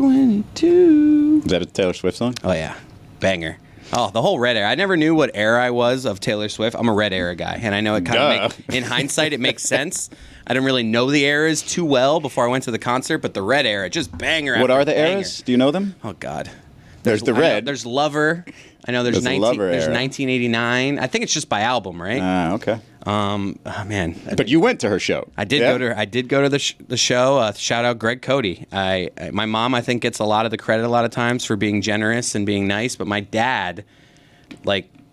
22. Is that a Taylor Swift song? Oh, yeah. Banger. Oh, the whole Red era. I never knew what era I was of Taylor Swift. I'm a Red era guy, and I know it kind of in hindsight, it makes sense. I didn't really know the eras too well before I went to the concert, but the Red era, just banger. What are the banger. eras? Do you know them? Oh, God. There's the Red. There's Lover. I know there's 1989. I think it's just by album, right? Okay. Oh, man. But you went to her show. I did go to the show. Shout out Greg Cote. My mom, I think, gets a lot of the credit a lot of times for being generous and being nice. But my dad,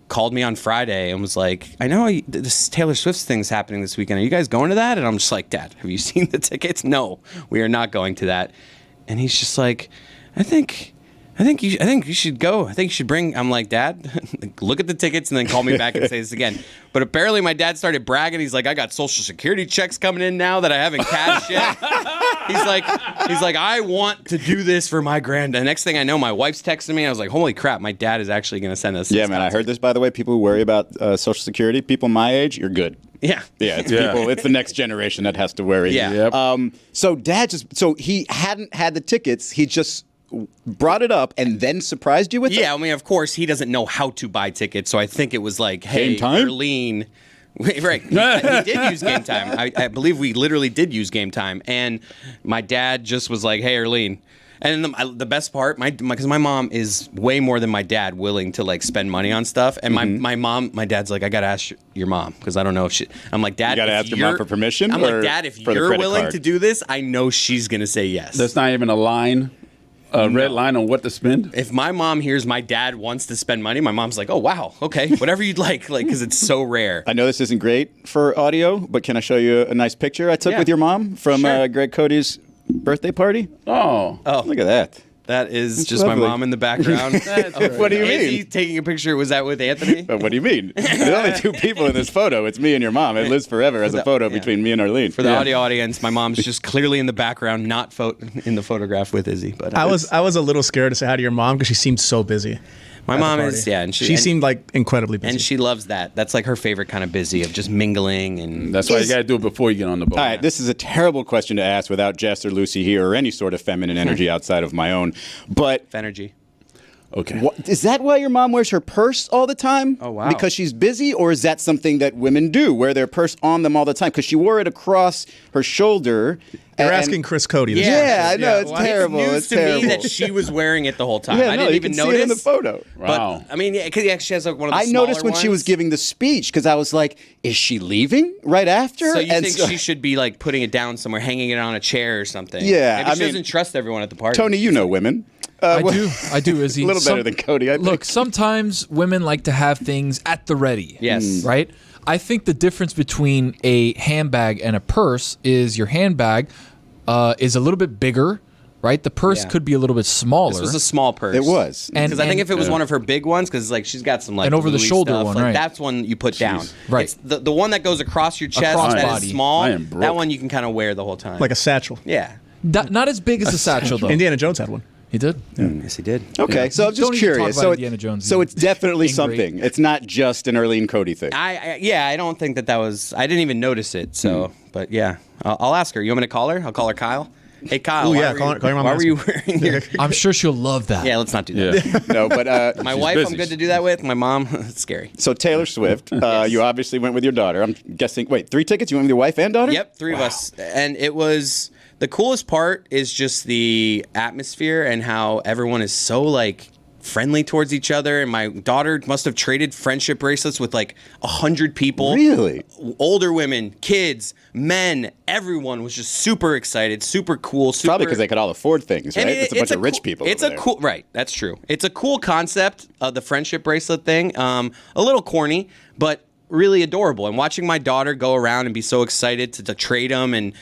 called me on Friday and was like, "I know this Taylor Swift thing's happening this weekend. Are you guys going to that?" And I'm just like, "Dad, have you seen the tickets?" "No, we are not going to that." And he's just like, I think you should go. I think you should bring. I'm like, "Dad, look at the tickets and then call me back and say this again." But apparently my dad started bragging. He's like, "I got Social Security checks coming in now that I haven't cashed yet." He's like, "I want to do this for my granddad." The next thing I know, my wife's texting me. I was like, "Holy crap, my dad is actually going to send us." Yeah, man, I heard this, by the way. People who worry about Social Security, people my age, you're good. Yeah. Yeah, it's the next generation that has to worry. Yeah. Yep. So dad so he hadn't had the tickets. He just brought it up and then surprised you with it? Yeah, I mean, of course, he doesn't know how to buy tickets, so I think it was like, "Hey, Arlene." Right. He did use Game Time. I believe we literally did use Game Time. And my dad just was like, "Hey, Arlene." And the best part, because my mom is way more than my dad willing to spend money on stuff. And my dad's like, "I got to ask your mom because I don't know if she." I'm like, "Dad, you got to ask your mom for permission?" I'm like, "Dad, if you're willing to do this, I know she's going to say yes." That's not even a line. Red line on what to spend? If my mom hears my dad wants to spend money, my mom's like, "Oh, wow, okay, whatever you'd like," because it's so rare. I know this isn't great for audio, but can I show you a nice picture I took with your mom from Greg Cody's birthday party? Oh, look at that. That is just lovely. My mom in the background. What do you mean? He taking a picture. Was that with Anthony? What do you mean? There's only two people in this photo. It's me and your mom. It lives forever as a photo between me and Arlene. For the audio audience, my mom's just clearly in the background, not in the photograph with Izzy. But I was a little scared to say hi to your mom because she seemed so busy. My mom is, and she seemed incredibly busy. And she loves that. That's her favorite kind of busy, of just mingling. And that's why you got to do it before you get on the boat. All right, this is a terrible question to ask without Jess or Lucy here or any sort of feminine energy outside of my own. But Fenergy. Okay. Is that why your mom wears her purse all the time? Oh, wow. Because she's busy, or is that something that women do, wear their purse on them all the time? Because she wore it across her shoulder. You're asking Chris Cody. Yeah, I know. It's terrible. It's news to me that she was wearing it the whole time. I didn't even notice. See it in the photo. Wow. But, I mean, because she has one of the I noticed when she was giving the speech, because I was like, is she leaving right after? So you think she should be putting it down somewhere, hanging it on a chair or something? Yeah. Maybe she doesn't trust everyone at the party. Tony, you know women. I do, Izzy. A little better than Cody, I think. Look, sometimes women like to have things at the ready. Yes. Right? I think the difference between a handbag and a purse is your handbag is a little bit bigger, right? The purse could be a little bit smaller. This was a small purse. It was. Because I think if it was one of her big ones, because she's got some an over-the-shoulder stuff, one, right? That's one you put down. Right. It's the one that goes across your chest, that is small, that one you can kind of wear the whole time. Like a satchel. Yeah. Not as big as a satchel, though. Indiana Jones had one. He did? Yeah. Yes, he did. Okay, so I'm just curious. So it's definitely something. It's not just an Arlene Cody thing. I don't think that was. I didn't even notice it. So, but yeah, I'll ask her. You want me to call her? I'll call her Kyle. Hey, Kyle. Oh yeah, call your mom. Why were you wearing your? I'm sure she'll love that. Yeah, let's not do that. Yeah. No, but my wife, busy. I'm good to do that with. My mom, it's scary. So Taylor Swift, you obviously went with your daughter. I'm guessing. Wait, 3 tickets? You went with your wife and daughter? Yep, 3 of us, and it was. The coolest part is just the atmosphere and how everyone is so friendly towards each other. And my daughter must have traded friendship bracelets with 100 people. Really? Older women, kids, men, everyone was just super excited, super cool. Probably because they could all afford things, right? It's a bunch of rich people. It's cool, right? That's true. It's a cool concept of the friendship bracelet thing. A little corny, but really adorable. And watching my daughter go around and be so excited to trade them and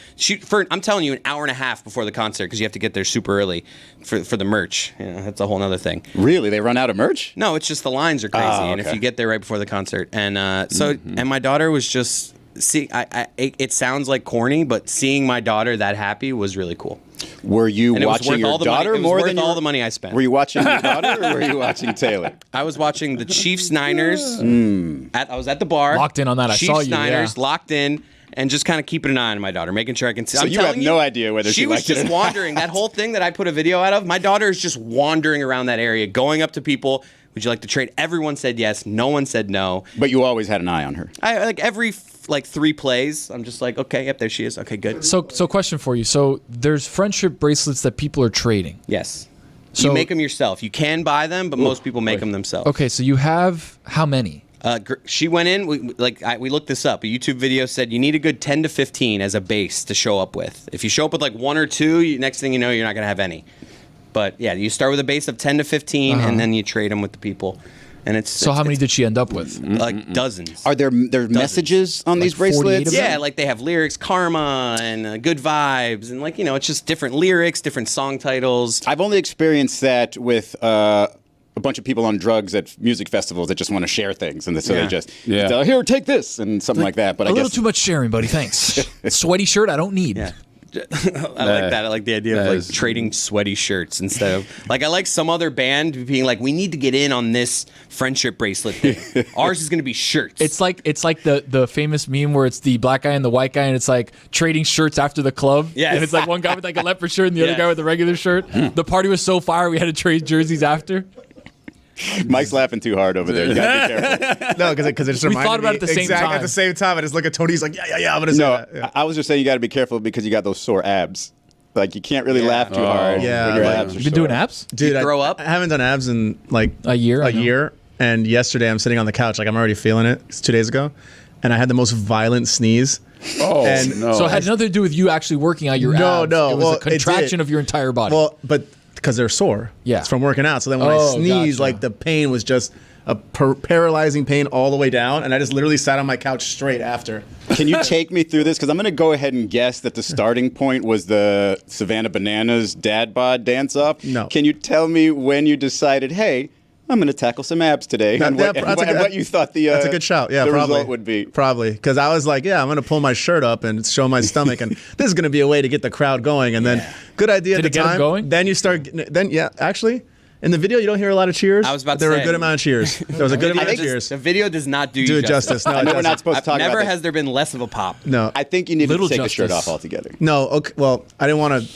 I'm telling you, an hour and a half before the concert, because you have to get there super early for the merch. That's a whole other thing. Really? They run out of merch? No, it's just the lines are crazy. And if you get there right before the concert. And and my daughter was just it sounds corny, but seeing my daughter that happy was really cool. Were you watching your daughter more than all the money I spent? Were you watching your daughter or were you watching Taylor? I was watching the Chiefs Niners. I was at the bar. Locked in on that. Chiefs, I saw you. Niners, locked in. and just kind of keeping an eye on my daughter, making sure I can see. So I'm you have telling no idea whether she was liked it just or not. wandering. That whole thing that I put a video out of, my daughter is just wandering around that area, going up to people. Would you like to trade? Everyone said yes. No one said no. But you always had an eye on her. I like every 3 plays. I'm just like, okay, yep, there she is. Okay, good. So question for you. So there's friendship bracelets that people are trading. Yes. So- You make them yourself. You can buy them, but most people make them themselves. Okay, so you have how many? She went in. We looked this up. A YouTube video said you need a good 10 to 15 as a base to show up with. If you show up with like 1 or 2, next thing you know, you're not gonna have any. But yeah, you start with a base of 10 to 15, and then you trade them with the people. And So how many did she end up with? Like dozens. Are there messages on these 48 bracelets? of them? Yeah, like they have lyrics, karma, and good vibes, and like it's just different lyrics, different song titles. I've only experienced that with a bunch of people on drugs at music festivals that just want to share things, and so they just here, take this, and something like that. But A I little guess too much sharing, buddy. Thanks. Sweaty shirt I don't need. Yeah. I like that. I like the idea of like trading sweaty shirts instead of like I like some other band being like, we need to get in on this friendship bracelet thing. Ours is going to be shirts. It's like the famous meme where it's the black guy and the white guy, and it's like trading shirts after the club. Yes. And it's like one guy with like a leopard shirt and the other Yes. guy with a regular shirt. The party was so fire we had to trade jerseys after. Mike's laughing too hard over there. You gotta be careful. No, because it just reminded thought about me it at the same exactly time. at the same time. I just look at Tony. He's like, yeah, I'm gonna say No, that. Yeah. I was just saying you got to be careful because you got those sore abs. Like you can't really laugh too hard. Yeah, when your like- abs are You've been sore. doing abs? Dude, grow up? I haven't done abs in like A year, I A know. year. And yesterday I'm sitting on the couch, like I'm already feeling it. It's 2 days ago, and I had the most violent sneeze. Oh, And- no. So it had nothing to do with you actually working out your No, abs. no, It was well, a it contraction did. of your entire body. Well, but because they're sore. Yeah. It's from working out. So then when I Oh, sneezed, gotcha. like the pain was just a paralyzing pain all the way down, and I just literally sat on my couch straight after. Can you take me through this? Because I'm going to go ahead and guess that the starting point was the Savannah Bananas dad bod dance off. No. Can you tell me when you decided, hey, I'm going to tackle some abs today, and what you thought that's a good shout. Yeah, the probably result would be? Probably because I was like, I'm gonna pull my shirt up and show my stomach, and this is gonna be a way to get the crowd going. And then, good idea Did at it the get 'em time. going? Then you start. Actually, in the video you don't hear a lot of cheers. I was about to There were say. a good amount of cheers. There was a good amount of cheers. The video does not do Do you it justice. No, I it know we're not doesn't. supposed to talk Never about has this. there been less of a pop. No, I think you need to Little take the shirt justice. off altogether. no. Okay, well, I didn't want to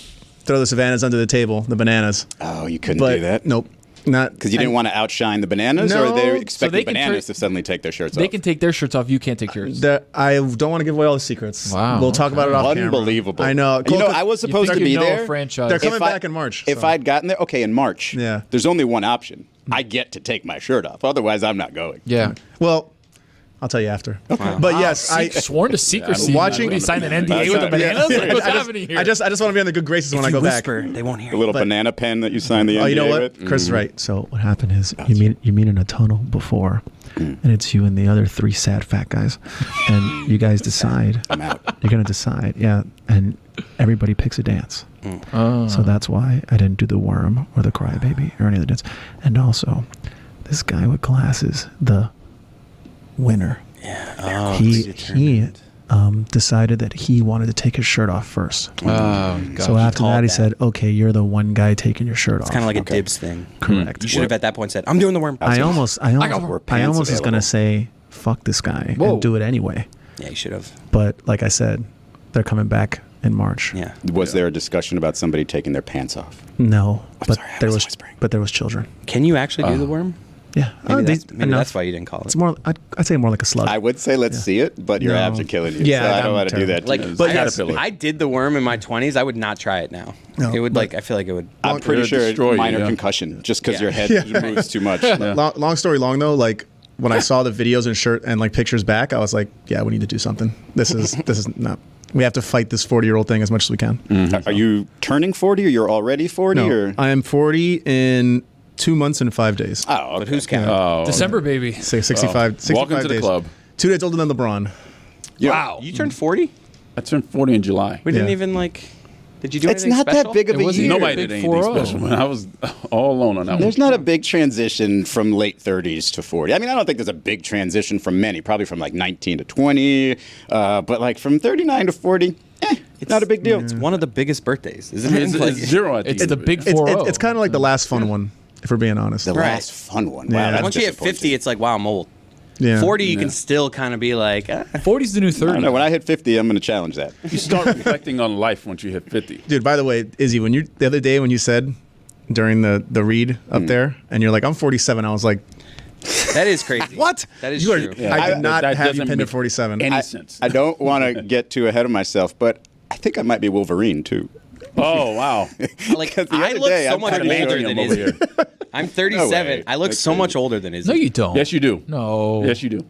throw the Savannahs under the table, the bananas. Oh, you couldn't But do that? nope, not Because you didn't want to outshine the bananas, or No. they So expect they the can bananas to suddenly take their shirts they off? can take their shirts off. You can't take yours. I don't want to give away all the secrets. Wow, We'll talk about it off camera. Unbelievable. I know. You know, Cote- I was You supposed think to be you know a there. franchise. They're coming If I- back in March. If so. I'd gotten there, okay, in March. Yeah. There's only one option. I get to take my shirt off. Otherwise, I'm not going. Yeah. Well, I'll tell you after. But yes, I Sworn to secrecy. Watching- What, you signed an NDA with the bananas? Like, what's happening here? I just want to be on the good graces when I go back. They won't hear The little banana pen that you signed the NDA Oh, you know what? with. Chris is right. So what happened is you meet in a tunnel before, and it's you and the other 3 sad fat guys, and you guys decide. I'm out. You're gonna decide, yeah, and everybody picks a dance. So that's why I didn't do the worm or the crybaby or any of the dance. And also, this guy with glasses, the winner. He decided that he wanted to take his shirt off first. Oh, So after called that, he that. said, "Okay, you're the one guy taking your shirt off." Kind of like a dibs thing. Correct. You should have at that point said, "I'm doing the worm." I almost got more was pants was gonna available. say, "Fuck this guy" Whoa. and do it anyway. Yeah, you should have. But like I said, they're coming back in March. Yeah. Was there a discussion about somebody taking their pants off? No, but sorry, I there was was whispering. children. Can you actually do the worm? Yeah, Maybe, they- maybe enough. that's why you didn't call it. It's more. I'd say more like a slug. I would say let's see it, but your No. abs are killing you. Yeah, so I I'm don't want to do terrible. that. Like, to you. But I, yes. I did the worm in my 20s. I would not try it now. No, It would but- I feel like it would. I'm pretty It'll sure destroy you, minor yeah. concussion, just because Yeah. your head moves too much. Long story long though, like when I saw the videos and shirt and like pictures back, I was like, yeah, we need to do something. This is not. We have to fight this 40-year-old thing as much as we can. Are you turning 40 or you're already 40? No, Or? I am 40 in 2 months and 5 days. Oh, But who's counting? December, baby. 65. 65 Welcome to the days. club. 2 days older than LeBron. Wow. You turned 40? I turned 40 in July. We didn't Yeah. even like. Did you do It's anything not special? that big of It a wasn't year. even Nobody big did anything 4-0. special, man. I was all alone on that There's one. not a big transition from late 30s to 40. I mean, I don't think there's a big transition from many, probably from like 19 to 20, but like from 39 to 40, it's not a big deal. It's one of the biggest birthdays, isn't it? It's, Like, it's zero at the It's end the of it. big It's, 4-0. it's kind of like the last fun one, if we're being honest. The Right. last fun one. Yeah. Wow, that's once you hit disappointing. 50, it's like, wow, I'm old. Yeah. 40, you can still kind of be like, 40's the new 30. I don't know. When I hit 50, I'm going to challenge that. You start reflecting on life once you hit 50. Dude, by the way, Izzy, the other day when you said during the read up there, and you're like, I'm 47, I was like, that is crazy. what? That is You are- true. Yeah. I did not That have you doesn't pinned at make 47. Any sense. I don't want to get too ahead of myself, but I think I might be Wolverine, too. Oh, wow. Like, Because the I other look day, so I'm much kinda older showing than him over Izzy. here. I'm 37. No way. I look That's so crazy. much older than Izzy. No, you don't. Yes, you do. No. Yes, you do.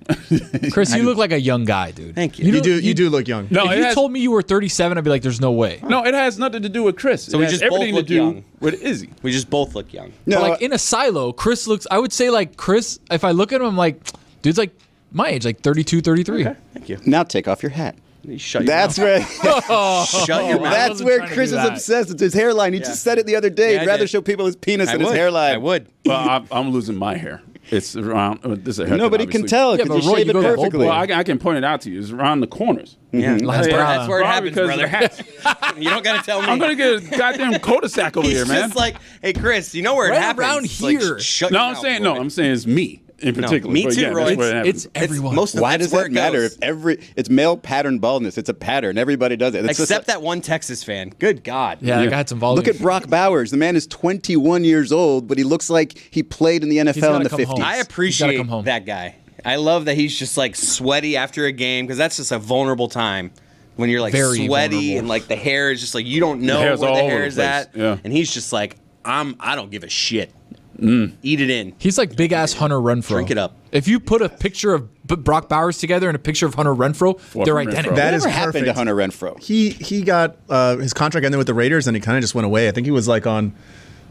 Chris, you look like a young guy, dude. Thank you. You do look young. No, If it you has, told me you were 37, I'd be like, there's no way. no, it has nothing to do with Chris. So it we has just both everything to look do young. with Izzy. We just both look young. No, But like in a silo, Chris looks, I would say like Chris, if I look at him, I'm like, dude's like my age, like 32, 33. Thank you. now take off your hat. You shut your That's mouth. where Shut your mouth. that's wasn't where trying to Chris do is that. obsessed with his hairline. He just said it the other day. Yeah, I He'd rather did. show people his penis I than his would. hairline. I would. Well, I'm losing my hair. It's around. This is a haircut, Nobody can obviously. tell Yeah, because but you Roy, shave you it go to the perfectly. Well, I can point it out to you. It's around the corners. Yeah, that's Bravo. where it Probably happens, because of brother. the hats. You don't got to tell me. I'm gonna get a goddamn cul-de-sac over He's here, man. just like, hey, Chris, you know where Right it happens? around It's like, here. shut No, your I'm mouth, saying Roy. no. I'm saying it's me in particular. me But too, yeah, Roy. that's where it happens. It's everyone. Most of Why that's does where that it matter? goes. If it's male pattern baldness, it's a pattern. Everybody does it. It's just Except like- that one Texas fan. Good God. yeah, that guy had some volume. Look at Brock Bowers. The man is 21 years old, but he looks like he played in the NFL gotta in the come 50s. home. I He's appreciate gotta come home. that guy. I love that he's just like sweaty after a game because that's just a vulnerable time when you're like Very sweaty vulnerable. and like the hair is just like you don't know hair's where all the over hair the is place. at. Yeah. And he's just like, I don't give a shit. Eat it in. He's like big ass Hunter Renfro. Drink it up. If you put a picture of Brock Bowers together and a picture of Hunter Renfro, they're Renfro. identical. That is Whatever happened to perfect. Hunter Renfro? He got his contract ended with the Raiders, and he kind of just went away. I think he was like on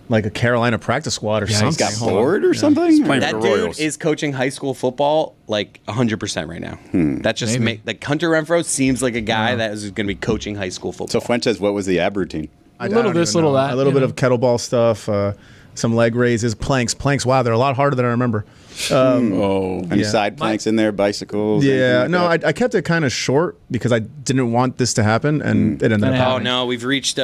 like a Carolina practice squad or Yeah, something. he's Got Hold on. bored or something? playing That for the dude Royals. is coaching high school football like 100% right now. That just Maybe. like Hunter Renfro seems like a guy that is going to be coaching high school football. So Fuentes, what was the ab routine? I little don't this, even little know. that, A little you bit know. of kettlebell stuff, some leg raises, planks. Wow, they're a lot harder than I remember. Oh, Any Yeah. side planks in there, bicycles? Yeah, anything like no, that? I kept it kind of short because I didn't want this to happen, and it ended up And it Oh happening. no, we've reached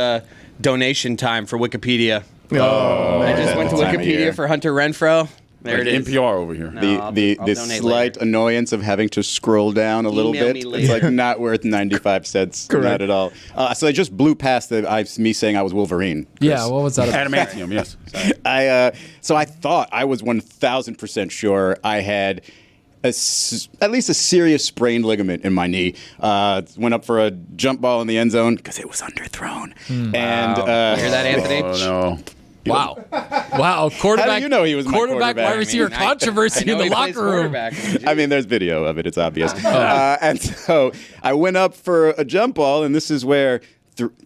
donation time for Wikipedia. Oh, I just went to that time of year. Wikipedia for Hunter Renfro. There like it is. NPR over here. No. The I'll the donate slight later. annoyance of having to scroll down a little Email bit. me It's later. like not worth 95 cents. Correct. Not at all. So I just blew past me saying I was Wolverine. Chris. Yeah, what was that about? Adamantium, yes. So I thought I was 1,000% sure I had at least a serious sprained ligament in my knee. Went up for a jump ball in the end zone because it was underthrown. And Hear that, Anthony? Oh no. Wow. Wow. Quarterback. How do you know he was my quarterback? wide I receiver I controversy know in the he plays locker room. quarterback. I mean, there's video of it. It's obvious. And so I went up for a jump ball, and this is where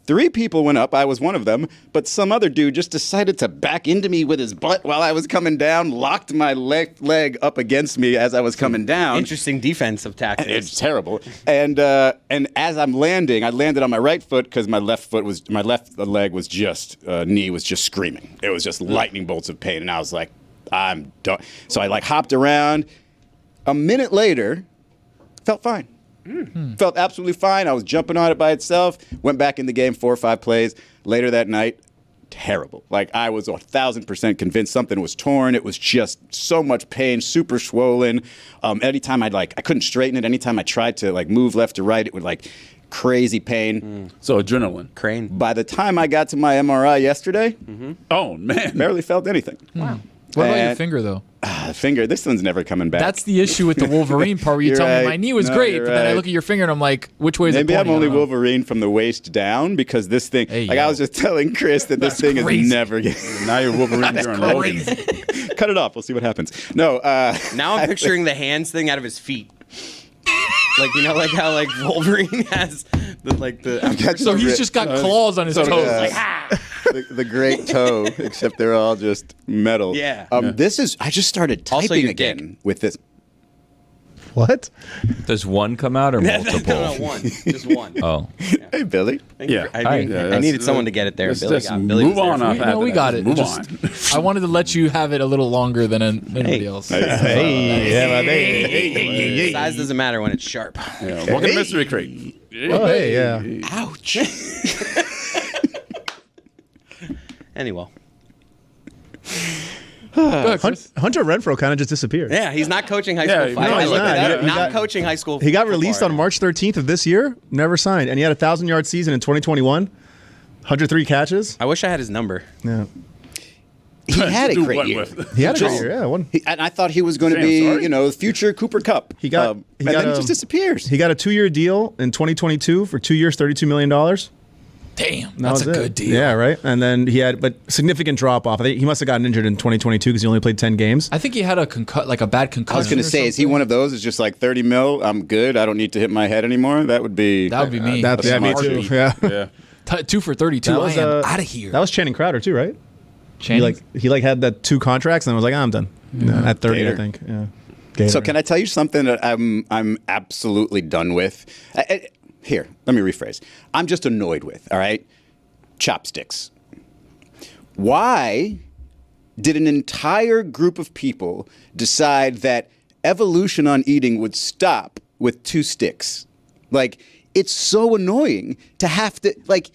three people went up. I was one of them, but some other dude just decided to back into me with his butt while I was coming down, locked my leg up against me as I was coming down. Interesting defensive tactics. It's terrible. And as I'm landing, I landed on my right foot because my left leg was just knee was just screaming. It was just lightning bolts of pain, and I was like, I'm done. So I like hopped around. A minute later, felt fine. Felt absolutely fine. I was jumping on it by itself. Went back in the game 4 or 5 plays. Later that night, terrible. Like I was 1,000% convinced something was torn. It was just so much pain, super swollen. Anytime I couldn't straighten it. Anytime I tried to like move left or right, it would like crazy pain. So adrenaline. Crane. By the time I got to my MRI yesterday, Oh man. barely felt anything. Wow. What about your And- finger, though? Finger, this one's never coming back. That's the issue with the Wolverine part where you You're tell me right. my knee was No, great, you're but then I right. look at your finger and I'm like, which way is Maybe it I'm pointing? only I don't know. Wolverine from the waist down because this thing, Hey, like I yo. was just telling Chris that this thing crazy. is never getting. Now you're Wolverine during Logan. Cut it off. We'll see what happens. No. Now I'm picturing the hands thing out of his feet. Like, you know, like how like Wolverine has the So he's just got claws on his toes. yeah. Like, the great toe, except they're all just metal. Yeah. This is. I just started Also typing your again dick. with this. What? Does one come out or multiple? no, one, just one. Oh, Hey, Billy. Yeah. I Yeah, needed that's- someone to get it there. let's Billy just got. Billy move was there on for off me. after no, we that. got it. Move Just- on. I wanted to let you have it a little longer than anybody else. Size doesn't matter when it's sharp. Yeah. Welcome to Mystery Crate. Oh, hey, yeah. Ouch. Anyway, Go ahead, Chris. Hunter Renfrow kind of just disappeared. Yeah, he's not coaching high school. Yeah, football. no, I he's looked not. it up. He Not got- coaching high school. He got football released on anymore. March 13th of this year. Never signed, and he had a 1,000-yard season in 2021. 103 catches. I wish I had his number. Yeah, He had a Do great what year. with? he had a great year. Yeah, one. And I thought he was going to Sam, be, sorry. the future Cooper Cup. He got and then he just disappears. He got a 2-year deal in 2022 for 2 years, $32 million. Damn, That that's a was it. good deal. Yeah, right. And then he had, but significant drop off. I think he must have gotten injured in 2022 because he only played 10 games. I think he had a bad concussion. I was going to say, is he one of those? It's just like 30 mil. I'm good. I don't need to hit my head anymore. That would be. That would be me. That's a me smart too. beat. Yeah. Yeah. 2 for 32. That was, I am out of here. That was Channing Crowder too, right? Channing? He had that 2 contracts and then was like, I'm done. Yeah, at 30, Gator. I think. Yeah. Gator. So can I tell you something that I'm absolutely done with? Here, let me rephrase. I'm just annoyed with. All right, chopsticks. Why did an entire group of people decide that evolution on eating would stop with 2 sticks? Like, it's so annoying to have to, like,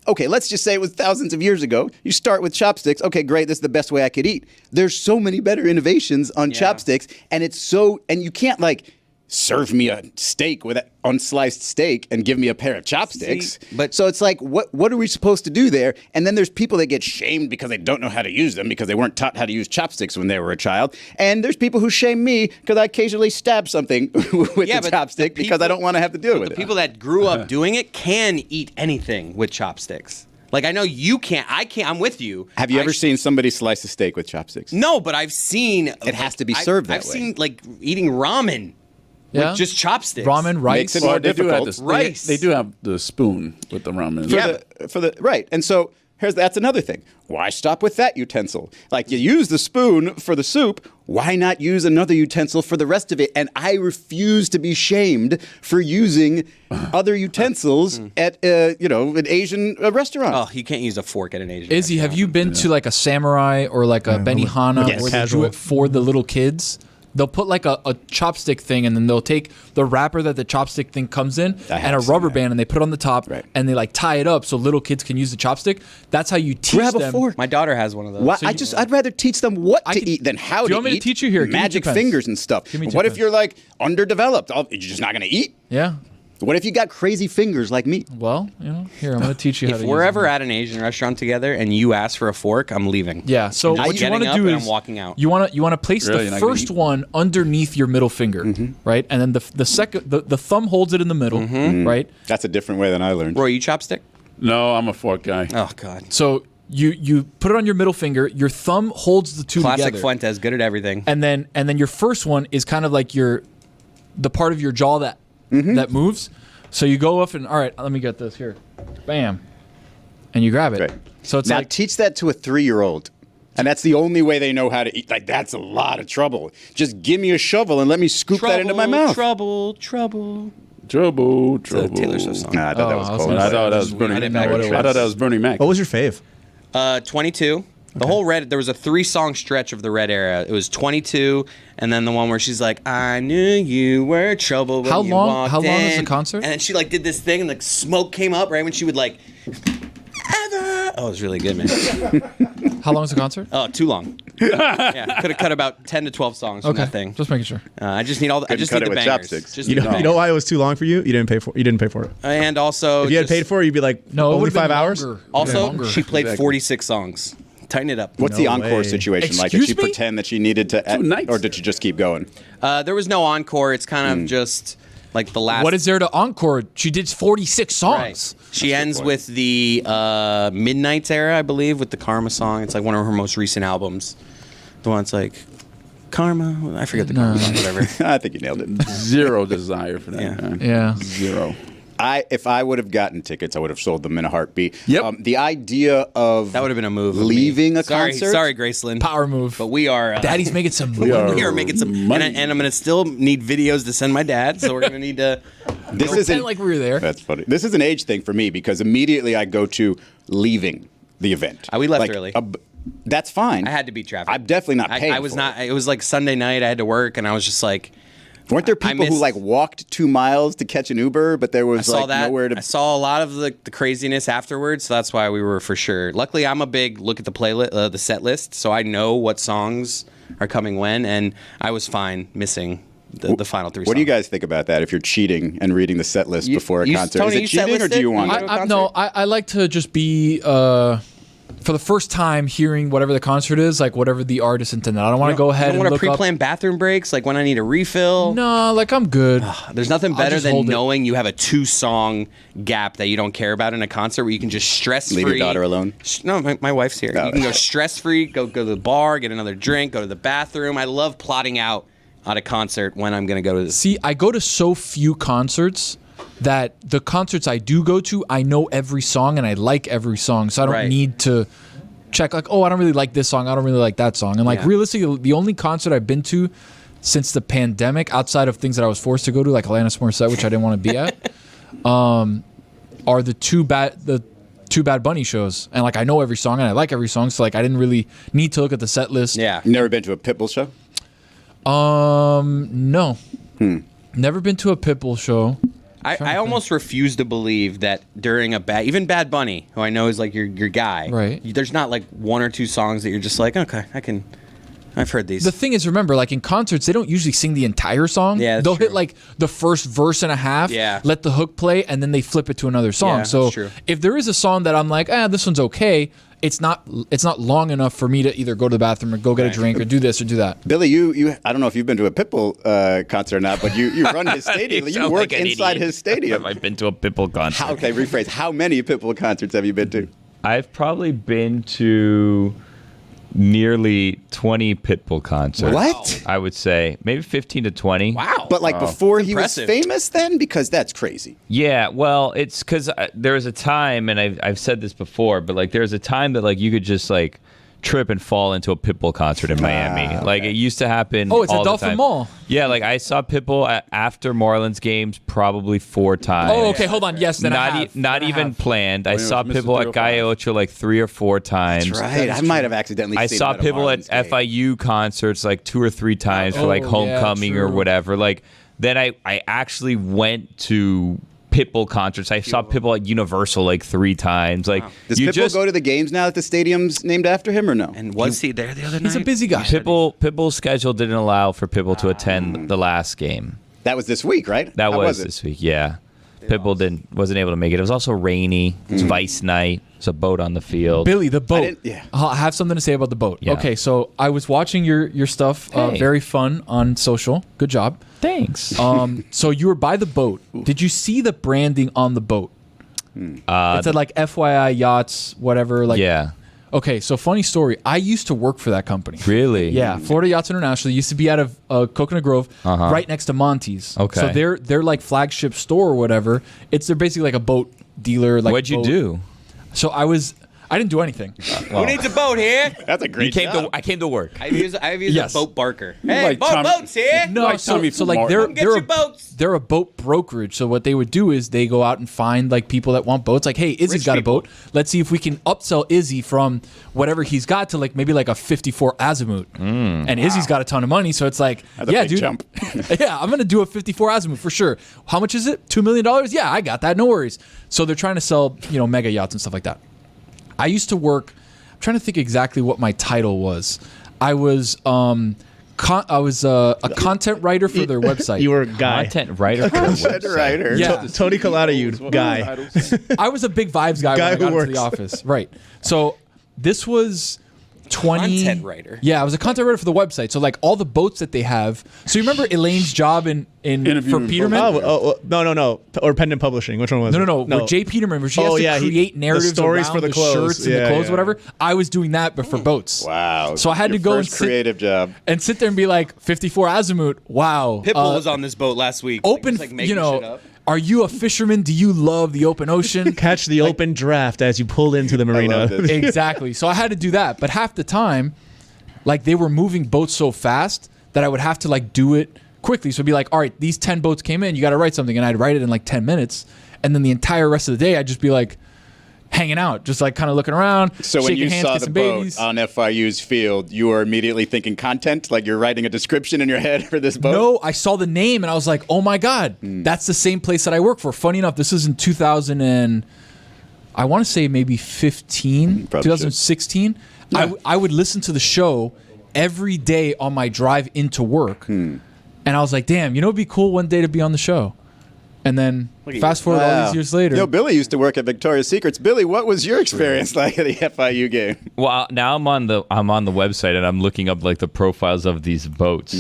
okay, let's just say it was thousands of years ago. You start with chopsticks. Okay, great. This is the best way I could eat. There's so many better innovations on chopsticks, and you can't like serve me a steak with an unsliced steak and give me a pair of chopsticks. So it's like, what are we supposed to do there? And then there's people that get shamed because they don't know how to use them because they weren't taught how to use chopsticks when they were a child. And there's people who shame me because I occasionally stab something with Yeah, the but chopstick the because I don't want to have to deal with The it. people that grew up doing it can eat anything with chopsticks. Like, I know you can't. I can't. I'm with you. Have you ever seen somebody slice a steak with chopsticks? No, but I've seen. It has to be served that I've way. seen like eating ramen Yeah. with just chopsticks. Ramen, rice. Makes it more They do have difficult. the Rice. They do have the spoon with the ramen. For the right. And so that's another thing. Why stop with that utensil? Like, you use the spoon for the soup. Why not use another utensil for the rest of it? And I refuse to be shamed for using other utensils at an Asian restaurant. Oh, you can't use a fork at an Asian. Izzy, have you been to like a Samurai or like a Benihana Yes. where they Casual. do it for the little kids? They'll put like a chopstick thing, and then they'll take the wrapper that the chopstick thing comes in I have and a seen rubber that. band, and they put it on the top, Right. and they like tie it up so little kids can use the chopstick. That's how you teach Grab a them. fork. My daughter has one of those. Why, So I'd rather teach them what I to can- eat than how Do to you want me to eat. teach you here? Give me Magic 2 pence. fingers and stuff. Give me 2 What if pence. you're like underdeveloped? You're just not going to eat? Yeah. What if you got crazy fingers like me? Well, here I'm going to teach you how If to. we're use ever them. at an Asian restaurant together and you ask for a fork, I'm leaving. Yeah, so I'm what just you want getting to up do and is I'm walking out. You want to place Really? the You're not gonna first eat? one underneath your middle finger, right, and then the second the thumb holds it in the middle, right. That's a different way than I learned. Roy, you chopstick? No, I'm a fork guy. Oh God. So you put it on your middle finger. Your thumb holds the two Classic together, Fuentes, good at everything. and then your first one is kind of like the part of your jaw that moves. So you go up and all right, let me get this here, bam, and you grab it. Right. So it's now like teach that to a 3-year-old. And that's the only way they know how to eat. Like, that's a lot of trouble. Just give me a shovel and let me scoop that into my mouth. Trouble. Trouble. It's a Taylor Swift song. Nah, I thought that was I was cold. gonna I thought that was I Bernie. didn't know what it I thought that was Bernie Mac. What was your fave? 22. The whole Red. There was a 3-song stretch of the Red era. It was 22, and then the one where she's like, "I knew you were trouble." When How you long- walked how long is the in." concert? And then she like did this thing, and like smoke came up right when she would like. Ever. Oh, it was really good, man. how long is the concert? Oh, too long. Yeah, could have cut about 10 to 12 songs from that thing. Just making sure. I just need all the. I Couldn't just cut need it the with bangers. chopsticks. Just You need know, the you know bangers. why it was too long for you? You didn't pay for it. And also, If you had just- paid for it, you'd be like, No, it only would've been 5 hours. longer. Also, Longer. she played Exactly. 46 songs. Tighten it up. What's the No encore way. situation like? Did Excuse she me? pretend that she needed to, Two nights. or did she just keep going? There was no encore. It's kind of just like the last. What is there to encore? She did 46 Right. songs. She ends with the Midnight's era, I believe, with the Karma song. It's like one of her most recent albums. The one that's like Karma. I forget the Karma song. Whatever. I think you nailed it. Zero desire for that. Yeah. Man. Yeah. Zero. If I would have gotten tickets, I would have sold them in a heartbeat. Yep. The idea of That would have been a move. of me. leaving a sorry, concert. Sorry, Graceland. Power move. But we are. Daddy's making some money. We are making some, and, money. and I'm gonna still need videos to send my dad. So we're gonna need to. This Pretend isn't like we were there. That's funny. This is an age thing for me because immediately I go to leaving the event. We left early. That's fine. I had to beat traffic. I'm definitely not paying. I was for not. It. It was like Sunday night. I had to work, and I was just like, Weren't there people who like walked 2 miles to catch an Uber, but there was nowhere to? I saw a lot of the craziness afterwards, so that's why we were for sure. Luckily, I'm a big look at the playlist, the set list, so I know what songs are coming when, and I was fine missing the final 3 songs. What do you guys think about that? If you're cheating and reading the set list before a concert, Tony, is it cheating or do you want? I like to just be. For the first time hearing whatever the concert is, like whatever the artist intended. I don't want to go ahead and look up. You don't want to pre-plan bathroom breaks, like when I need a refill? No, like I'm good. There's nothing better than knowing you have a 2-song gap that you don't care about in a concert where you can just stress-free. Leave your daughter alone? No, my wife's here. Oh. You can go stress-free, go to the bar, get another drink, go to the bathroom. I love plotting out at a concert when I'm going to go to this. See, I go to so few concerts that the concerts I do go to, I know every song and I like every song, so I don't need to check like, oh, I don't really like this song, I don't really like that song. And like realistically, the only concert I've been to since the pandemic, outside of things that I was forced to go to, like Alanis Morissette, which I didn't want to be at, are the two Bad Bunny shows. And like I know every song and I like every song, so like I didn't really need to look at the set list. Yeah. You never been to a Pitbull show? No. Never been to a Pitbull show. I almost refuse to believe that during even Bad Bunny, who I know is like your guy, right? There's not like 1 or 2 songs that you're just like, okay, I've heard these. The thing is, remember, like in concerts, they don't usually sing the entire song. Yeah, they'll true. hit like the first verse and a half, let the hook play, and then they flip it to another song. Yeah, so that's true. if there is a song that I'm like, this one's okay, it's not long enough for me to either go to the bathroom or go get a drink or do this or do that. Billy, you I don't know if you've been to a Pitbull concert or not, but you run his stadium. You work inside his stadium. I've been to a Pitbull concert. Okay, rephrase. How many Pitbull concerts have you been to? I've probably been to nearly 20 Pitbull concerts. What? I would say maybe 15 to 20. Wow. But like before he was Impressive. famous then? Because that's crazy. Yeah, well, it's because there was a time, and I've said this before, but like there was a time that like you could just like trip and fall into a Pitbull concert in Miami. Like it used to happen. Oh, it's all at the Dolphin time. Mall. Yeah, like I saw Pitbull after Marlins games probably 4 times. Oh, okay, hold on. Yes, then I have. Not Then I even have. planned. I it was saw Mr. Pitbull at 305. Calle Ocho like 3 or 4 times. That's right. I might have accidentally I seen saw him at a Pitbull Marlins at game. FIU concerts like 2 or 3 times for like yeah, homecoming or true. whatever. Like then I actually went to Pitbull concerts. I saw Pitbull at Universal like 3 times. Like Does Pitbull go to the games now that the stadium's named after him or no? And was he there the other night? He's a busy guy. Pitbull's schedule didn't allow for Pitbull to attend the last game. That was this week, right? That How was it? this week, yeah. Pitbull wasn't able to make it. It was also rainy. It was Vice night. It's a boat on the field. Billy, the boat. didn't- yeah. I have something to say about the boat. Yeah. Okay, so I was watching your stuff. Hey. Very fun on social. Good job. Thanks. So you were by the boat. Did you see the branding on the boat? It said like FYI yachts, whatever. Like yeah. Okay, so funny story. I used to work for that company. Really? Yeah, Florida Yachts International. Used to be out of Coconut Grove, right next to Monty's. Okay. So they're like flagship store or whatever. They're basically like a boat dealer. Like What'd you boat. do? So I didn't do anything. Who needs a boat here? That's a great job. I came to work. I've used Yes. a boat barker. Hey, Like Tommy- boats here. No, Like so Tommy like from they're Martin. Get they're your a, boats. they're a boat brokerage. So what they would do is they go out and find like people that want boats. Like, hey, Izzy's Rich got people. a boat. Let's see if we can upsell Izzy from whatever he's got to like maybe like a 54 Azimuth. And Izzy's got a ton of money, so it's like, That's a yeah, big dude, jump. yeah, I'm gonna do a 54 Azimuth for sure. How much is it? $2 million? Yeah, I got that. No worries. So they're trying to sell mega yachts and stuff like that. I used to work. I'm trying to think exactly what my title was. I was a content writer for their website. You were a guy. Content writer for a Content website. writer. Yeah. Tony Collada, you guy. I was a big vibes guy, Guy when I got who into the works. office. Right. So this was 20 Content writer. Yeah, I was a content writer for the website. So like all the boats that they have. So you remember Elaine's job in for Interviewing Peterman? No. Or Pendant Publishing. Which one was it? No. With Jay Peterman, where she has to create narratives the stories around for the clothes. shirts and the clothes, whatever. I was doing that, but for boats. Wow. So I had Your to go and first creative job. sit there and be like 54 Azimuth. Wow. Pitbull was on this boat last week. Open, like making shit up. Are you a fisherman? Do you love the open ocean? Catch the open draft as you pulled into the marina. love this. Exactly. So I had to do that. But half the time, like they were moving boats so fast that I would have to like do it quickly. So it'd be like, all right, these 10 boats came in, you got to write something. And I'd write it in like 10 minutes. And then the entire rest of the day, I'd just be like, hanging out, just like kind of looking around, So when shaking you hands, saw the kissing boat babies. on FIU's field, you were immediately thinking content, like you're writing a description in your head for this boat? No, I saw the name and I was like, oh my God, that's the same place that I work for. Funny enough, this is in 2000 and I want to say maybe 15, Probably 2016. I would listen to the show every day on my drive into work. And I was like, damn, it'd be cool one day to be on the show. And then fast forward all these years later. Yo, Billy used to work at Victoria's Secrets. Billy, what was your experience like at the FIU game? Well, now I'm on the website and I'm looking up like the profiles of these boats.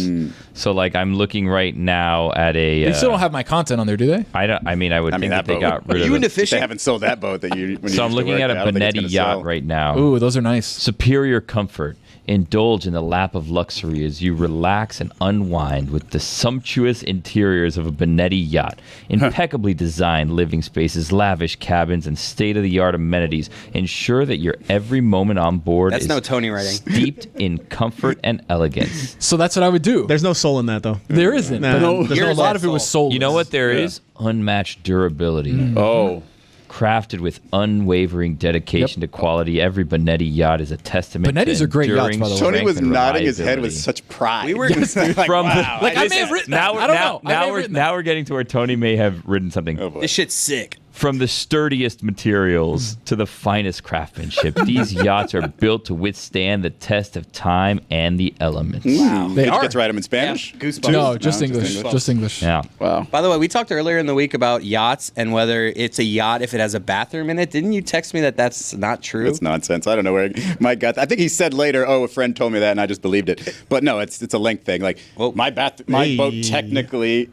So like I'm looking right now at a. They still don't have my content on there, do they? I would think that they boat. got rid Are of you it. into fishing? They haven't sold that boat that you. When you So I'm used to looking work at a there. I don't think it's Benetti gonna yacht sell. right now. Ooh, those are nice. Superior comfort. Indulge in the lap of luxury as you relax and unwind with the sumptuous interiors of a Benetti yacht. Impeccably designed living spaces, lavish cabins, and state-of-the-art amenities ensure that your every moment on board That's is no Tony writing. steeped in comfort and elegance. So that's what I would do. There's no soul in that though. There isn't. Nah, but there's a no lot of it soul. was soulless. You know what there is? Unmatched durability. Oh. Crafted with unwavering dedication to quality, every Benetti yacht is a testament Benettis to are great yachts, enduring by the way. Tony was strength and nodding his head with reliability. such pride. We were like, From wow, Like, I just- may have written now that. we're, I don't now, know. I may now have we're written now we're getting to where Tony may have written something. Oh, boy. This shit's sick. From the sturdiest materials to the finest craftsmanship, these yachts are built to withstand the test of time and the elements. Wow. They Did you are. get to write them in Spanish? Yeah, goosebumps. No, just English. Just English. Yeah. Wow. By the way, we talked earlier in the week about yachts and whether it's a yacht if it has a bathroom in it. Didn't you text me that that's not true? That's nonsense. I don't know where Mike got that. I think he said later, "Oh, a friend told me that," and I just believed it. But no, it's a length thing. Like my boat technically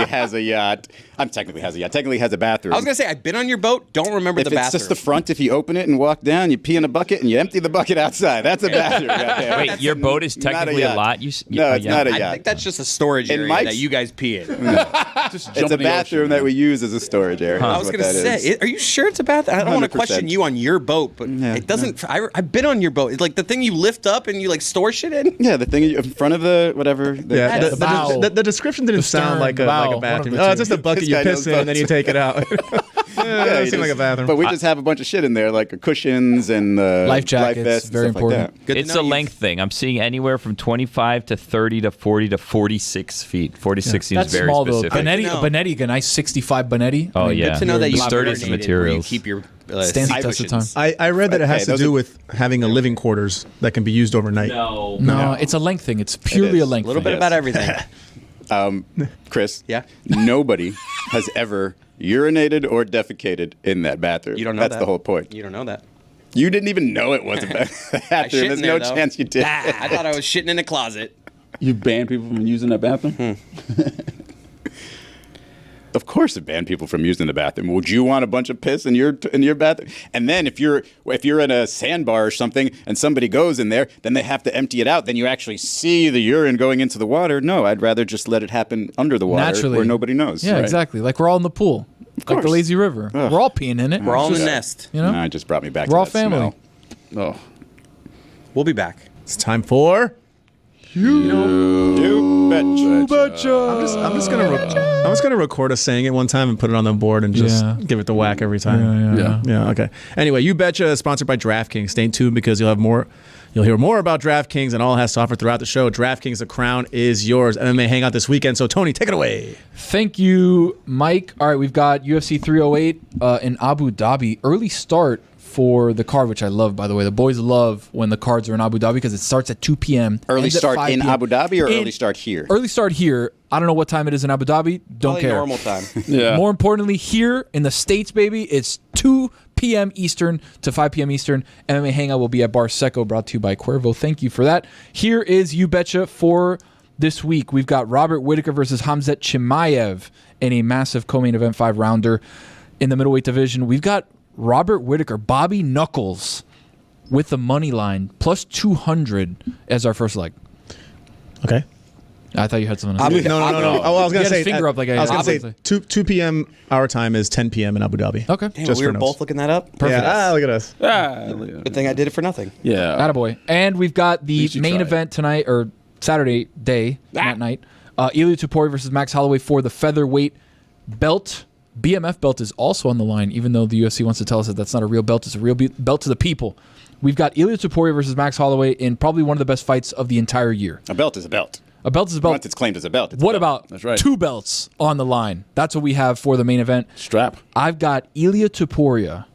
has a yacht. Technically has a bathroom. I was gonna say I've been on your boat. Don't remember if the it's bathroom. just the front, if you open it and walk down, you pee in a bucket and you empty the bucket outside. That's a bathroom. Goddamn. Wait, your boat is not a technically a yacht. lot? No, it's not a I yacht. think that's just a storage In area Mike's- that you guys pee in. Just It's a bathroom that we use as a storage area. I is was what gonna that is. say, are you sure it's a bathroom? I don't want to 100%. question you on your boat, but it doesn't. I've been on your boat. It's like the thing you lift up and you like store shit in. Yeah, the thing in front of the whatever. Yeah, the bow. the description didn't The stern, sound like the a bow, bathroom. one of the Oh, it's just a two. bucket This you guy piss knows in and then you boats. take it out. It doesn't seem like a bathroom. But we just have a bunch of shit in there, like cushions and Life jackets, vests, very and stuff important. Like that. Good to It's know a you've- length thing. I'm seeing anywhere from 25 to 30 to 40 to 46 feet. 46 seems That's very small specific. though. Benetti, know. a nice 65 Benetti. Oh, yeah. Good to know that The you sturdiest coordinated where you materials. keep your Stands the seat test of time. cushions. I read that it has Okay, to those do are- with having a living quarters that can be used overnight. No, it's a length thing. It's purely is. a length A little bit thing. about everything. Chris. Yeah? Nobody has ever urinated or defecated in that bathroom. You don't know That's that. the whole point. You don't know that. You didn't even know it was a I bathroom. shit There's in no there, though. chance you did. I thought I was shitting in a closet. You ban people from using that bathroom? Of course, it banned people from using the bathroom. Would you want a bunch of piss in your bathroom? And then if you're in a sandbar or something and somebody goes in there, then they have to empty it out. Then you actually see the urine going into the water. No, I'd rather just let it happen under the water Naturally. where nobody knows. Yeah, right? exactly. Like we're all in the pool. Like the course. lazy river. Ugh. We're all peeing in it. We're all in the Just, nest. You know? Nah, it just brought me back We're to all that family. smell. Oh. We'll be back. It's time for. You betcha. I'm just gonna record us saying it one time and put it on the board and just Yeah. give it the whack every time. Yeah. Yeah. Okay. Anyway, You Betcha is sponsored by DraftKings. Stay tuned because you'll hear more about DraftKings and all it has to offer throughout the show. DraftKings, the crown is yours. MMA hangout this weekend. So Tony, take it away. Thank you, Mike. All right, we've got UFC 308 in Abu Dhabi. Early start for the card, which I love, by the way. The boys love when the cards are in Abu Dhabi because it starts at 2 p.m. Early ends at start 5 in p.m. Abu Dhabi or In- early start here? Early start here. I don't know what time it is in Abu Dhabi. Don't Probably care. normal time. Yeah. More importantly, here in the States, baby, it's 2 p.m. Eastern to 5 p.m. Eastern. MMA Hangout will be at Bar Seco, brought to you by Cuervo. Thank you for that. Here is You Betcha for this week. We've got Robert Whittaker versus Hamzat Chimaev in a massive co-main event 5-rounder in the middleweight division. We've got Robert Whittaker, Bobby Knuckles with the money line, plus 200 as our first leg. Okay. I thought you had something to say. No. Oh, I was He gonna had his say. finger up like I was gonna say obviously. 2 p.m. our time is 10 p.m. in Abu Dhabi. Okay. Damn, Just we for were notes. both looking that up. Perfect. Yeah. Look at us. Good thing I did it for nothing. Yeah. Attaboy. And we've got the least you main tried. event tonight, or Saturday day, not night. Ilya Topuria versus Max Holloway for the featherweight belt. BMF belt is also on the line, even though the UFC wants to tell us that that's not a real belt. It's a real belt to the people. We've got Ilia Topuria versus Max Holloway in probably one of the best fights of the entire year. A belt is a belt. A belt is a belt. Once it's claimed as a belt, it's What a belt. about That's right. 2 belts on the line? That's what we have for the main event. Strap. I've got Ilia Topuria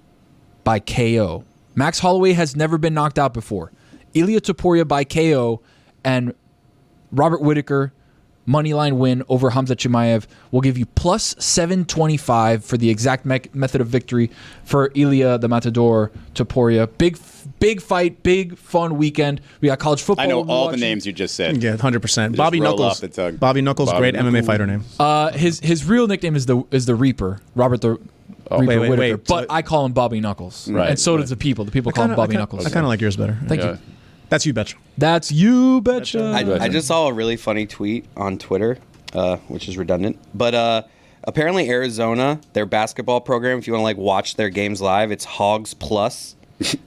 by KO. Max Holloway has never been knocked out before. Ilia Topuria by KO and Robert Whittaker, moneyline win over Hamza Chimaev. Will give you plus 725 for the exact method of victory for Ilia the Matador Topuria. Big fight, big fun weekend. We got college football. I know we'll be all the watching. names you just said. Yeah, 100%. Just Bobby roll Knuckles. off the tongue. Bobby Knuckles, Bobby great Knuckles. MMA fighter name. His real nickname is the Reaper, Robert the Reaper wait, Whittaker. wait. But I call him Bobby Knuckles, Right, and so right. does the people. The people call him Bobby Knuckles. I kind of like yours better. Thank Yeah. you. That's you, betcha. That's you, betcha. I just saw a really funny tweet on Twitter, which is redundant. But apparently Arizona, their basketball program, if you want to like watch their games live, it's Hogs Plus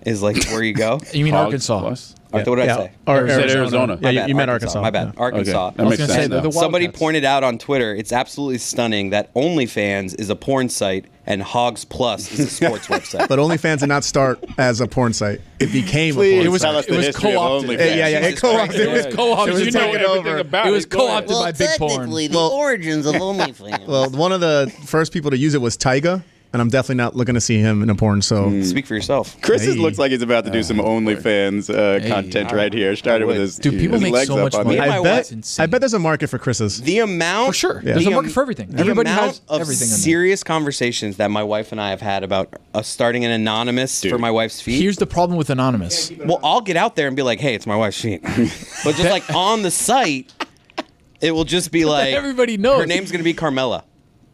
is like where you go. You mean Hogs Arkansas? plus. What did I say? Or You said Arizona. Yeah, My bad, you meant Arkansas. My bad. Yeah. Arkansas. Okay. That I was makes gonna say sense they're now. the Somebody Wildcats. pointed out on Twitter, it's absolutely stunning that OnlyFans is a porn site and Hogs Plus is a sports website. But OnlyFans did not start as a porn site. It became Please a porn tell site. us it the was history of co-opted. OnlyFans. Yeah. It Jesus Christ. co-opted. It was co-opted. It was You know taken everything over. about It was Go ahead. co-opted by Big Porn. technically, the origins of OnlyFans. Well, one of the first people to use it was Tyga, and I'm definitely not looking to see him in a porn. So Speak for yourself. Chris Hey. looks like he's about to do some OnlyFans content right here. Started with his, Dude, people his make legs so up much on money. the- My I wife- bet That's insane. I bet there's a market for Chris's. The amount For sure. Yeah. There's the a market for everything. The Everybody amount has of everything. in there. serious conversations that my wife and I have had about us starting an anonymous for my wife's feet. Here's the problem with Anonymous. Well, I'll get out there and be like, "Hey, it's my wife's feet," but just like on the site, it will just be like Everybody knows. her name's gonna be Carmela.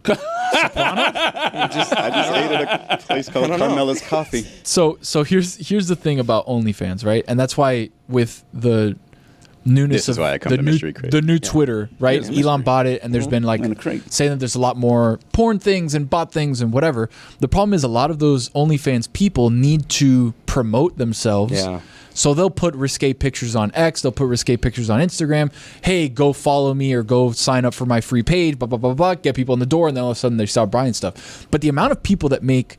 I just ate at a place called Carmela's Coffee. So here's the thing about OnlyFans, right? And that's why with the newness This is of why I come the to new Mystery Crate. the new Twitter, right? It is Elon bought it, and there's been like And a crate. saying that there's a lot more porn things and bot things and whatever. The problem is a lot of those OnlyFans people need to promote themselves. Yeah. So they'll put risque pictures on X, they'll put risque pictures on Instagram. Hey, go follow me or go sign up for my free page, blah, blah, blah, blah, get people in the door, and then all of a sudden they start buying stuff. But the amount of people that make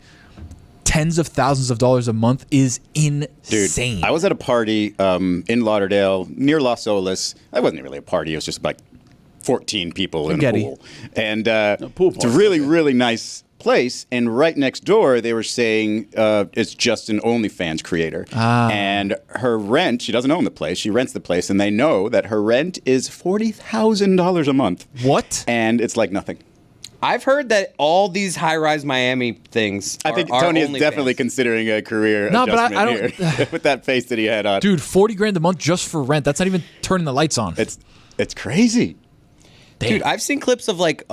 tens of thousands of dollars a month is Dude, insane. I was at a party in Lauderdale near Las Olas. That wasn't really a party. It was just like 14 people in a Getty. pool. And pool it's a party, really, okay. really nice place. And right next door, they were saying it's just an OnlyFans creator. And her rent, she doesn't own the place. She rents the place. And they know that her rent is $40,000 a month. What? And it's like nothing. I've heard that all these high-rise Miami things. I think are Tony is OnlyFans. definitely considering a career No, but adjustment I don't- here with that face that he had on. Dude, 40 grand a month just for rent. That's not even turning the lights on. It's crazy. Dude, I've seen clips of like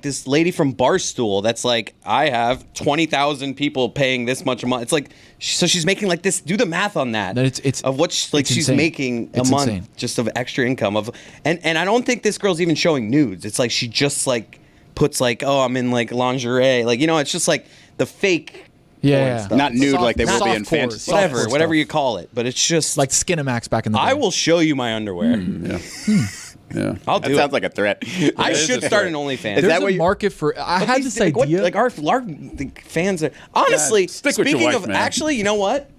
this lady from Barstool that's like, I have 20,000 people paying this much a month. It's like, so she's making like this. Do the math on that. No, it's- of what she's it's insane. making a It's month insane. just of extra income of, and I don't think this girl's even showing nudes. It's like she just like puts like, oh, I'm in like lingerie, like, you know, it's just like the fake. Yeah, porn yeah. stuff. Not nude like they will be in Softcore, fantasy. Whatever, softcore whatever stuff. you call it, but it's just Like Skinamax back in the day. I will show you my underwear. Yeah. Yeah. I'll That do sounds it. like a threat. I It is should a start threat. an OnlyFans. Is There's that a what you- market for. I had this like, idea. like our the fans are honestly. Stick with your speaking wife, of man. actually, you know what?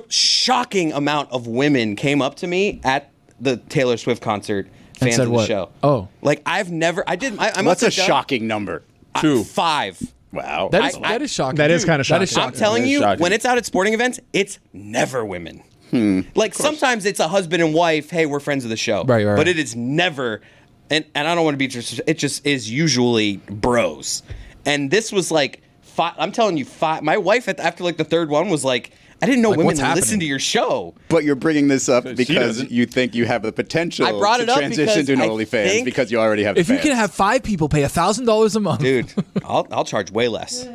Shocking amount of women came up to me at the Taylor Swift concert. Fans said of the what? show. Oh. like I've never. I didn't. I What's must a have done- shocking number? 2. 5. Wow. that is shocking. That is kinda That is shocking. I'm telling That is you, shocking. when it's out at sporting events, it's never women. Like sometimes it's a husband and wife. Hey, we're friends of the show. Right, right, But right. it is never, and I don't want to be just. It just is usually bros. And this was like 5. I'm telling you, 5. My wife after like the third one was like, I didn't know Like, women what's listen happening? to your show. But you're bringing this up She because doesn't. you think you have the potential I brought it to up transition to an because I OnlyFans think- because you already have If you fans. can have 5 people pay $1,000 a month, Dude, I'll charge way less.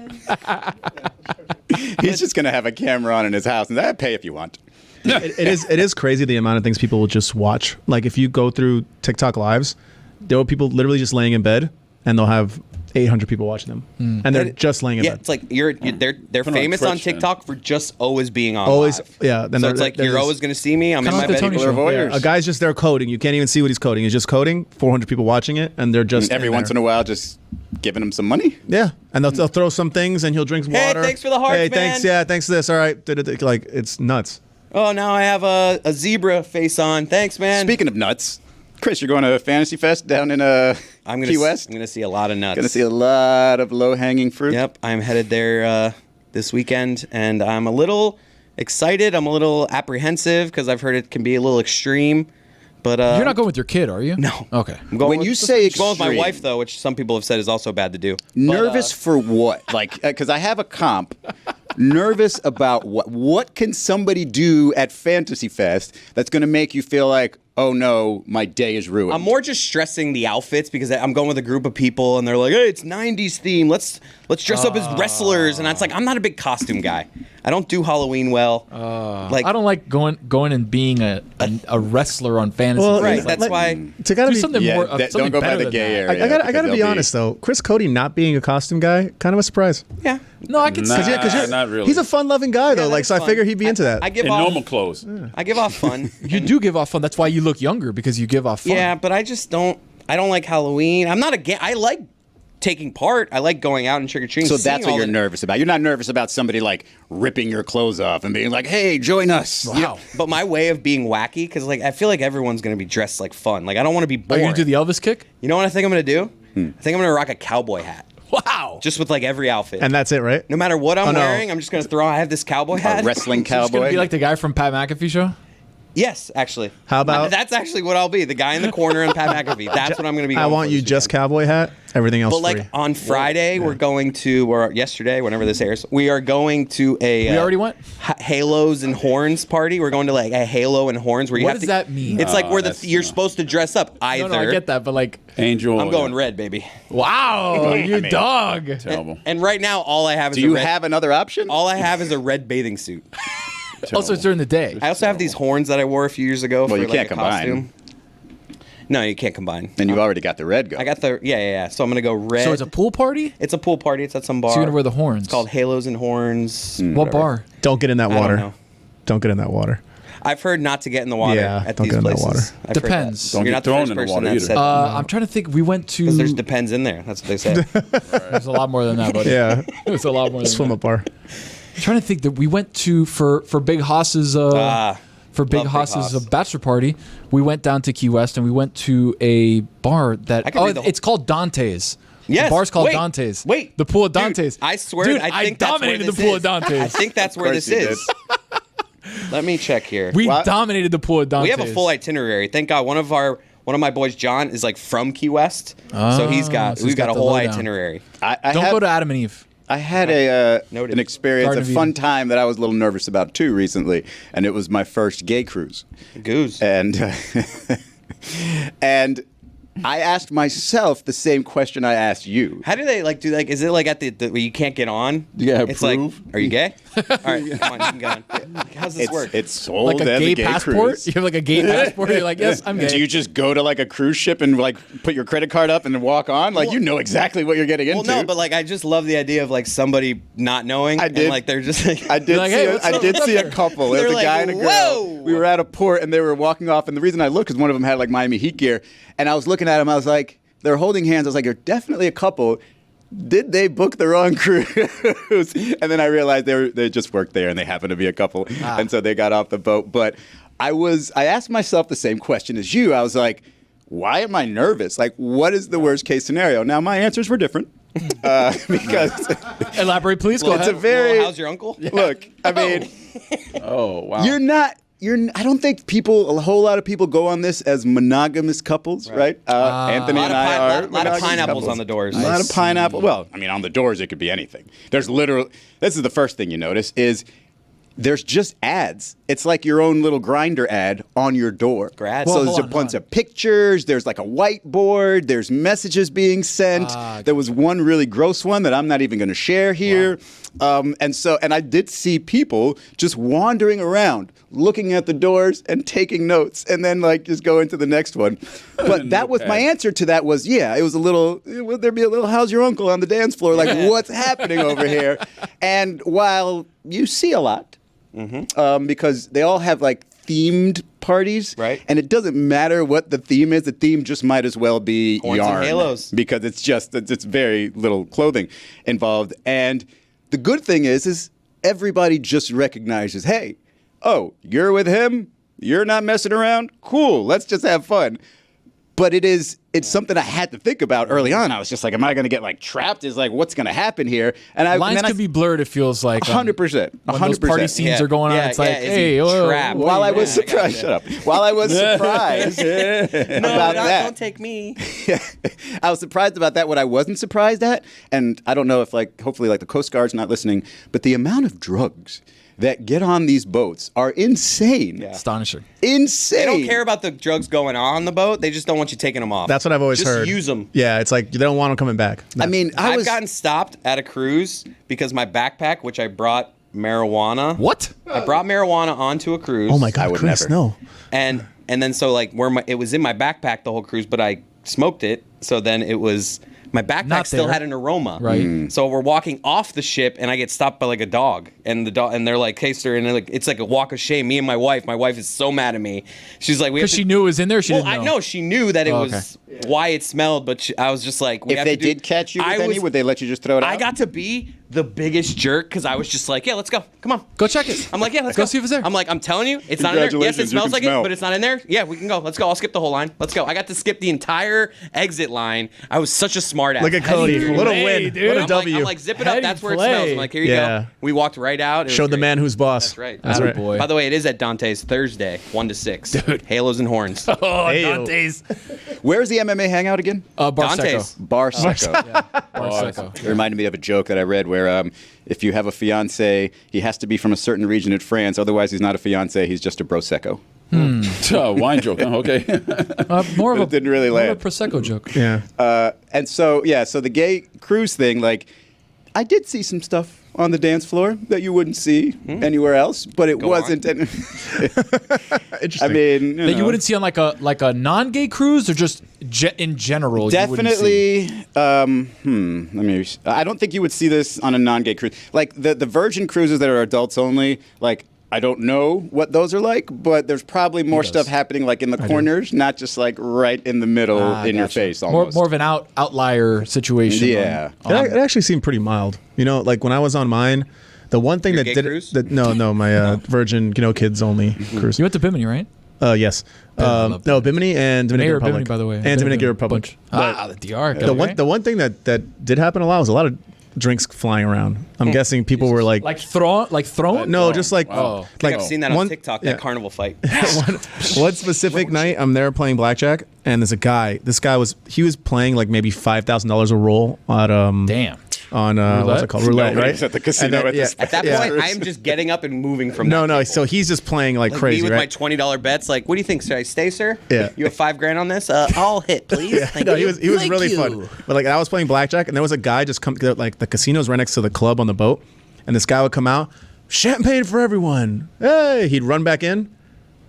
He's just going to have a camera on in his house and that pay if you want. It is crazy the amount of things people will just watch. Like if you go through TikTok lives, there are people literally just laying in bed and they'll have 800 people watching them, and they're just laying in Yeah, bed. it's like they're on famous on Twitch, then. TikTok for just always being on. Always- live. yeah, then So they're- it's like they're you're just- always gonna see me. I'm in Kinda my like the bed. Tony People are Show. voyeurs. A guy's just there coding. You can't even see what he's coding. He's just coding. 400 people watching it, and they're just Every in once in there. a while, just giving him some money. Yeah, and they'll throw some things, and he'll drink some Hey, water. thanks for the hearts, Hey, man. thanks. Yeah, thanks for this. All right, like it's nuts. Oh, now I have a zebra face on. Thanks, man. Speaking of nuts, Chris, you're going to Fantasy Fest down in Key West. I'm gonna see a lot of nuts. Going to see a lot of low-hanging fruit. Yep, I'm headed there this weekend, and I'm a little excited. I'm a little apprehensive because I've heard it can be a little extreme. But You're not going with your kid, are you? No. Okay. I'm going When with, you say I'm going with my extreme- wife though, which some people have said is also bad to do. Nervous for what? Like, because I have a comp. Nervous about what? What can somebody do at Fantasy Fest that's going to make you feel like, oh no, my day is ruined? I'm more just stressing the outfits because I'm going with a group of people and they're like, "Hey, it's '90s theme. Let's dress up as wrestlers." And it's like, I'm not a big costume guy. I don't do Halloween well. I don't like going and being a wrestler on fantasy. Well, Right, Like, that's why. To gotta do be, something Yeah, more. don't something go by better the than gay that. area. I gotta because be they'll honest though. Chris Cote not being a costume guy, kind of a surprise. Yeah. No, I can see Nah, that. Because not really. he's a fun-loving guy though. Yeah, Like, that's so I fun. figure he'd be into that. I give In off normal clothes. I give off fun. You do give off fun. That's why you look younger, because you give off fun. Yeah, but I just don't. I don't like Halloween. I'm not I like taking part. I like going out and trick or treating. So that's what you're nervous about. You're not nervous about somebody like ripping your clothes off and being like, "Hey, join us." Wow. But my way of being wacky, because like I feel like everyone's gonna be dressed like fun. Like I don't want to be Are boring. you gonna do the Elvis kick? You know what I think I'm gonna do? I think I'm gonna rock a cowboy hat, Wow. just with like every outfit. And that's it, right? no matter what I'm Oh, no. wearing, I'm just gonna throw. I have this cowboy A hat. wrestling Just gonna cowboy. be like the guy from Pat McAfee show. Yes, actually. How about- That's actually what I'll be. The guy in the corner in Pat McAfee. That's what I'm gonna be. I going want for you this just weekend. cowboy hat. Everything else But like free. on Friday, we're going to, or yesterday, whenever this airs, we are going to a. We already went? Halos and horns party. We're going to like a halo and horns where you What have does to. that mean? It's like where that's- you're supposed to dress up either. No, I get that, but like, Angel. I'm going red, baby. wow, you mean- dog. Terrible. And right now, all I have is Do you a red, have another option? all I have is a red bathing suit. Also, it's during the day. I also have these horns that I wore a few years ago. Well, for you like can't a combine. costume. No, you can't combine. And you already got the red going. I got the yeah. So I'm gonna go red. So it's a pool party. It's a pool party. It's at some bar. So you're gonna wear the horns. It's called Halos and Horns. What bar? Don't get in that I don't water. know. Don't get in that water. I've heard not to get in the water Yeah, at don't these get in that places. water. I've heard that. Depends. Don't You're get not the thrown first in the person water that either. said that. I'm trying to think. We went to. Because there's depends in there. That's what they say. There's a lot more than that, buddy. Yeah. There's a lot more than Swim that. up bar. I'm trying to think that we went to for Big Haas's for Big love Big Haas's Haas. bachelor party. We went down to Key West and we went to a bar that I could read the whole- it's called Dante's. Yes. The bar's called Wait. Dante's. Wait. The pool of Dude, Dante's. I swear. Dude, I think that's where dominated the this pool is. of Dante's. I think that's where course this you is. Let me check here. We What? dominated the pool of Dante's. We have a full itinerary. Thank God. One of my boys, John, is like from Key West, so we've got he's got a the whole lowdown. itinerary. I Don't have, go to Adam and Eve. I had Noted. an experience, Garden a of fun Eden. time that I was a little nervous about too recently, and it was my first gay cruise. Goose. And and I asked myself the same question I asked you. How do they do is it like at the where you can't get on? Yeah, It's prove. like, are you gay? All right, come on, you can go on. How's this work? It's sold Like a as gay a gay passport? cruise. You have like a gay passport? You're like, yes, I'm gay. Do you just go to like a cruise ship and like put your credit card up and then walk on? Like you know exactly what you're getting into. Well, no, but like I just love the idea of like somebody not knowing. I did. And, like they're just like. I did like, see "Hey, a, what's I up? did see a couple. There They're was a like, guy and a girl. "Whoa!" We were at a port and they were walking off. And the reason I looked is one of them had like Miami Heat gear. And I was looking at him. I was like, they're holding hands. I was like, you're definitely a couple. Did they book the wrong cruise? And then I realized they just worked there and they happened to be a couple. And so they got off the boat. But I asked myself the same question as you. I was like, why am I nervous? Like, what is the worst case scenario? Now, my answers were different because Elaborate, please. Go Well, it's a ahead. very how's your uncle? look. I mean, Oh, wow. you're not. I don't think a whole lot of people go on this as monogamous couples, right? Anthony A lot and I are of monogamous pineapples couples. on the doors. A lot of pineapple. Well, I mean, on the doors it could be anything. There's literally. This is the first thing you notice is there's just ads. It's like your own little Grinder ad on your door. Grad. So Well, there's a bunch of pictures. There's like a whiteboard. There's messages being sent. There was one really gross one that I'm not even going to share here. And I did see people just wandering around, looking at the doors and taking notes, and then like just going to the next one. But that was my answer to that was, yeah, it was a little. Will there be a little? How's your uncle on the dance floor? Like, what's happening over here? And while you see a lot. Because they all have like themed parties, Right. and it doesn't matter what the theme is. The theme just might as well be Horns and yarn, halos. because it's very little clothing involved. And the good thing is everybody just recognizes, hey, oh, you're with him, you're not messing around, cool, let's just have fun. But it's something I had to think about early on. I was just like, am I going to get like trapped? Is like, what's going to happen here? And Lines could be blurred. It feels like 100%. when those party scenes are going on. It's like, hey, trapped? While I was surprised, shut up. While I was surprised about that, don't take me. I was surprised about that. What I wasn't surprised at, and I don't know if hopefully the Coast Guard's not listening, but the amount of drugs that get on these boats are insane. astonishing. Insane. They don't care about the drugs going on the boat. They just don't want you taking them off. That's what I've always just heard. Use them. Yeah, it's like they don't want them coming back. I mean, I've gotten stopped at a cruise because my backpack, which I brought marijuana. What? I brought marijuana onto a cruise. Oh my God, I would Chris, never. no. And then so like it was in my backpack the whole cruise, but I smoked it. So then it was my backpack Not still there. had an aroma. Right. So we're walking off the ship and I get stopped by like a dog, and they're like, "Hey sir," and it's like a walk of shame. Me and my wife is so mad at me. She's like, Because she knew it was in there. She didn't know. I know she knew that it Oh, was why it smelled, but I was just like, if they did catch you with any, would they let you just throw it out? I got to be the biggest jerk because I was just like, yeah, let's go. Come on. Go check it. I'm like, yeah, let's Go go. see if it's there. I'm like, I'm telling you, it's not in there. Yes, it Congratulations, you smells can like smell. it, but it's not in there. Yeah, we can go. Let's go. I'll skip the whole line. Let's go. I got to skip the entire exit line. I was such a smart ass. Look at Cody. Heady What a play, win. dude. What a I'm W. like, zip it up. Heady That's where play. it smells. I'm like, here you Yeah. go. We walked right out. It was Showed the great. man who's boss. That's right. That's right. Boy. By the way, it is at Dante's Thursday, 1 to 6. Dude. Halos and horns. Oh, Heyo. Dante's. Where's the MMA hangout again? Bar Dante's. Bar Secco. Bar Secco. It reminded me of a joke that I read where if you have a fiance, he has to be from a certain region in France. Otherwise, he's not a fiance. He's just a prosecco. Wine joke. Huh? Okay. More of a It didn't really more of land. a prosecco joke. Yeah. And so the gay cruise thing, like, I did see some stuff on the dance floor that you wouldn't see anywhere else, but it Go wasn't. Interesting. I mean, That you wouldn't see on like a non-gay cruise, or just in general. You wouldn't see? Definitely. I don't think you would see this on a non-gay cruise. Like the Virgin cruises that are adults only. Like, I don't know what those are like, but there's probably more stuff happening like in the corners, not just like right in the middle in your face. Almost. More of an outlier situation. Yeah. It actually seemed pretty mild. You know, like when I was on mine, the one thing Your that gay did cruise? my Virgin, kids only cruise. You went to Bimini, right? Yes. I love No, Bimini and Dominican Mayor of Republic. Bimini, by the way. And Dominican Republic. The DR. The one thing that did happen a lot was a lot of drinks flying around. I'm guessing people were like thrown. no, just like Oh. I think I've seen that on one- TikTok, yeah. that carnival fight. one specific night I'm there playing blackjack, and there's a guy. This guy was playing like maybe $5,000 a roll at Damn. on what's it called, roulette, Nobody's right? at the casino And then- at this- At that point, I am just getting up and moving from No, that no. table. So he's just playing like crazy, me with right? my $20 bets. Like, what do you think? Should I stay, sir? Yeah. You have $5,000 on this? I'll hit, please. Thank No, you. he was Thank really you. fun. But like I was playing blackjack, and there was a guy just come, like the casino's right next to the club on the boat, and this guy would come out, champagne for everyone. Hey, he'd run back in.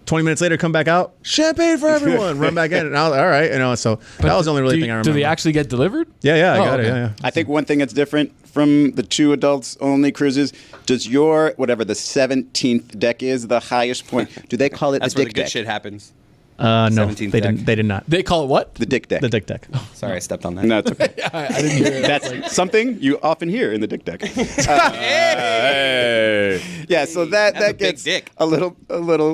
20 minutes later, come back out, champagne for everyone. Run back in, and I was all right. So that was the only really thing I remember. Do they actually get delivered? Yeah, I Oh, got it. okay. Yeah. I think one thing that's different from the two adults only cruises, does your whatever the 17th deck is, the highest point, do they call it That's the where dick the good deck? shit happens. No, 17th they deck. didn't. They did not. They call it what? The dick deck. The dick deck. Sorry, I stepped on that. No, it's okay. I didn't hear it. That's something you often hear in the dick deck. Hey. Yeah, so That's a that big gets dick. a little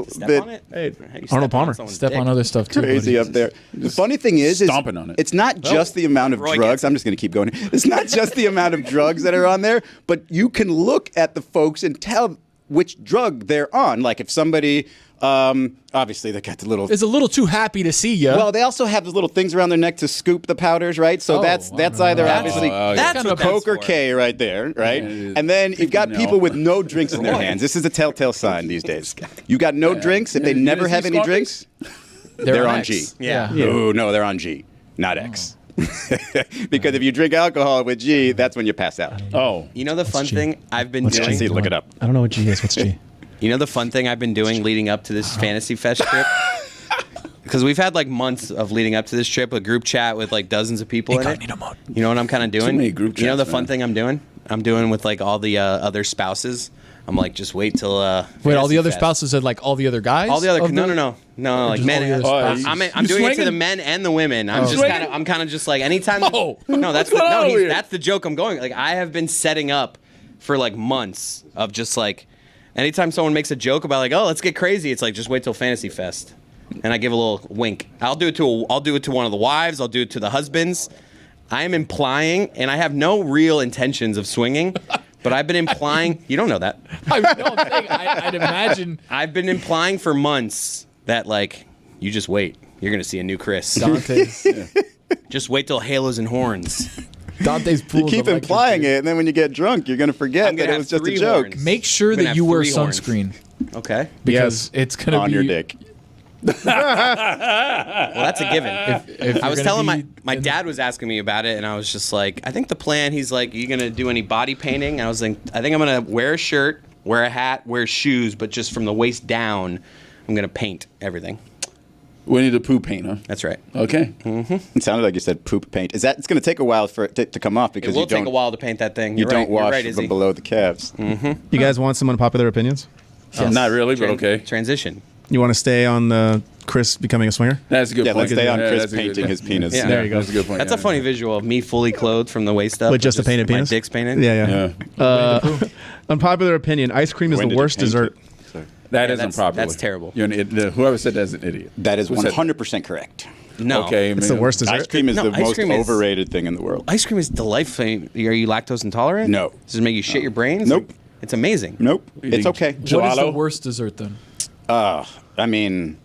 Step bit on it? Hey, How you Arnold step on Palmer. someone's Step dick? on other stuff too. crazy buddy. up there. The funny thing is Stomping on it. it's not just the amount of Roy drugs. gets it. I'm just going to keep going. It's not just the amount of drugs that are on there, but you can look at the folks and tell which drug they're on. Like if somebody, obviously they got the little. Is a little too happy to see you. Well, they also have those little things around their neck to scoop the powders, right? So Oh, that's wow. either That's- obviously That's Kind what of that's Coke or for. K right there, right? Yeah, it is. And then you've got Pinky people nail. with no drinks in their hands. This is a telltale sign these days. You got no drinks. If they You never see have any Scarface? drinks, they're on X. G. Yeah. No, they're on G, not X. Because if you drink alcohol with G, that's when you pass out. Oh. You know the fun G? thing I've been What's doing? See, look it up. I don't know what G is. What's G? You know the fun thing I've been doing leading up to this Fantasy Fest trip? Because we've had like months of leading up to this trip, a group chat with like dozens of people in it. Incognito mode. You know what I'm kind of doing? many group You know the chats, fun man. thing I'm doing? I'm doing with like all the other spouses I'm like, just wait till. Wait, all the Fantasy other Fest. spouses said like all the other guys. All the other of no, like just men. all the other spouses. I'm doing it to swinging? the men and the women. I'm kind of just like anytime. Oh, no, that's what's going on here? that's the joke I'm going. Like I have been setting up for like months of just like anytime someone makes a joke about like, oh, let's get crazy. It's like just wait till Fantasy Fest, and I give a little wink. I'll do it to one of the wives. I'll do it to the husbands. I am implying, and I have no real intentions of swinging. But I've been implying, you don't know that. I'd imagine. I've been implying for months that, like, you just wait. You're going to see a new Chris. Dante's, Just wait till halos and horns. Dante's pool. You keep implying it, and then when you get drunk, you're going to forget I'm that gonna it was have just a 3 joke. horns. Make sure I'm gonna that you have wear 3 horns. sunscreen Okay. because it's gonna On be your dick. Well, that's a given. If I was you're telling gonna my be dad was asking me about it, and I was just like, I think the plan, he's like, you going to do any body painting? And I was like, I think I'm going to wear a shirt, wear a hat, wear shoes, but just from the waist down, I'm going to paint everything. We need a poo paint, huh? That's right. Okay. It sounded like you said poop paint. Is that it's going to take a while for it to come off because It will you don't take a while to paint that thing. you You're don't right. wash You're right, from Izzy. below the calves. You guys want some unpopular opinions? Not really, but okay. Transition. You want to stay on the Chris becoming a swinger? That's a good Yeah, point. let's stay on Chris that's a good- painting his penis. Yeah. There you go. That's a good point. That's a funny visual of me fully clothed from the waist up. With just a painted my penis? dick's painted. Yeah. Unpopular opinion: ice cream is When the did you worst paint dessert. it? That is that's- unpopular. that's terrible. You're whoever said that's an idiot. That is Who said that? 100% correct. No. Okay, It's the worst dessert. Ice cream is No, the ice most cream is- overrated thing in the world. Ice cream is delightful. Are you lactose intolerant? No. Does it make you shit your brains? Nope. It's amazing. Nope. Eating It's okay. What is the Gelato? worst dessert then? I mean,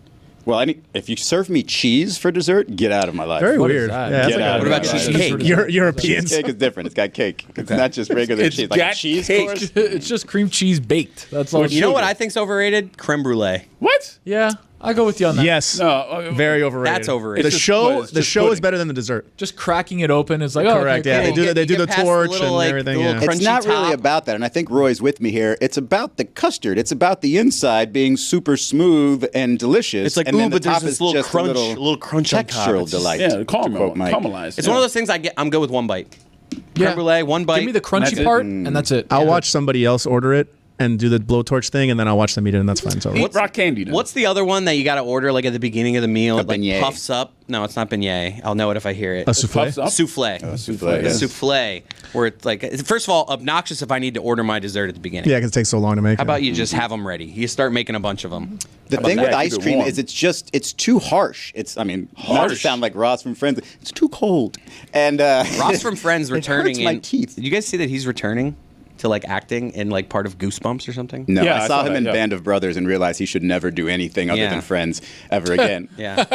well, if you serve me cheese for dessert, get out of my life. Very What is weird. that? Yeah, that's Get like out a- of What about my life. cheesecake? Europeans. Cheesecake is different. It's got cake. It's not just regular It's cheese. Like a got cheese cake. course. It's just cream cheese baked. That's all. You know what I think's overrated? Creme brulee. What? Yeah, I go with you on that. Yes. No. Very overrated. That's overrated. The It's just- show, it's the just show is pudding. better than the dessert. Just cracking it open is like Correct, Oh, yeah, okay, they cool. do they do You the get past the torch little, and like, everything. the little Yeah. It's crunchy not really top. about that, and I think Roy's with me here. It's about the custard. It's about the inside being super smooth and delicious. It's like, and ooh, then the but there's top this is little just crunch, a a little crunch on top. textural It's just- delight. Yeah, to caramel, quote Mike. caramelized. It's one of those things I'm good with one bite. Yeah. Creme brulee, one bite. Give me the That's crunchy it. part, and that's it. I'll watch somebody else order it and do the blowtorch thing, and then I'll watch them eat it, and that's fine. So What rock candy? Then? What's the other one that you got to order like at the beginning of the meal? A It like beignet. puffs up. No, it's not beignet. I'll know it if I hear it. a souffle. Puffs up? Souffle. Souffle, A yes. souffle. Where it's like, first of all, obnoxious if I need to order my dessert at the beginning. Yeah, because it takes so long to make. How about you just have them ready? You start making a bunch of them. The thing with that? ice Keep it cream warm. is it's too harsh. Not to Harsh. sound like Ross from Friends. It's too cold. And Ross from Friends it returning. hurts my in- teeth. Did you guys see that he's returning to like acting in like part of Goosebumps or something? No, Yeah, I saw him that, in yeah. Band of Brothers and realized he should never do anything other Yeah. than Friends ever again. Yeah.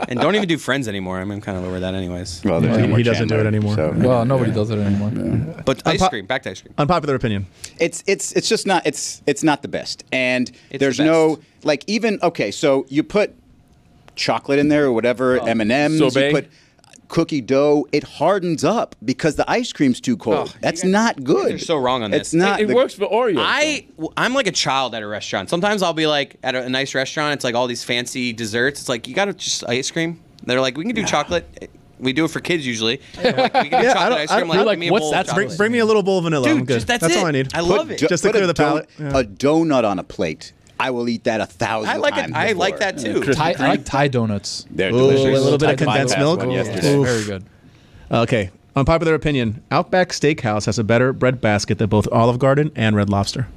And don't even do Friends anymore. I mean, I'm kind of over that anyways. Well, there's no He more doesn't do Chandler, it anymore. so- Well, nobody does it anymore. But ice cream. Back to ice cream. Unpopular opinion. It's just not it's not the best. And It's there's the no best. like even okay, so you put chocolate in there or whatever, M&Ms, Sorbet? you put cookie dough, it hardens up because the ice cream's too cold. Oh, That's you guys- not good. You're so wrong on this. It's not It works for Oreo. I'm like a child at a restaurant. Sometimes I'll be like at a nice restaurant. It's like all these fancy desserts. It's like you got to just ice cream. They're like, we can do chocolate. We do it for kids usually. They're like, we can do chocolate ice cream. you're like, give me a what's bowl that? of chocolate. Bring me a little bowl of vanilla. I'm Dude, good. just that's it. all I need. I love it. Just to Put clear a the palate. A donut on a plate. I will eat that 1,000 I like it. times. I like before. that too. I like Thai donuts. They're Ooh, delicious. a little bit of I condensed bypassed milk. one Ooh. yesterday. Oof. Very good. Okay. Unpopular opinion. Outback Steakhouse has a better bread basket than both Olive Garden and Red Lobster.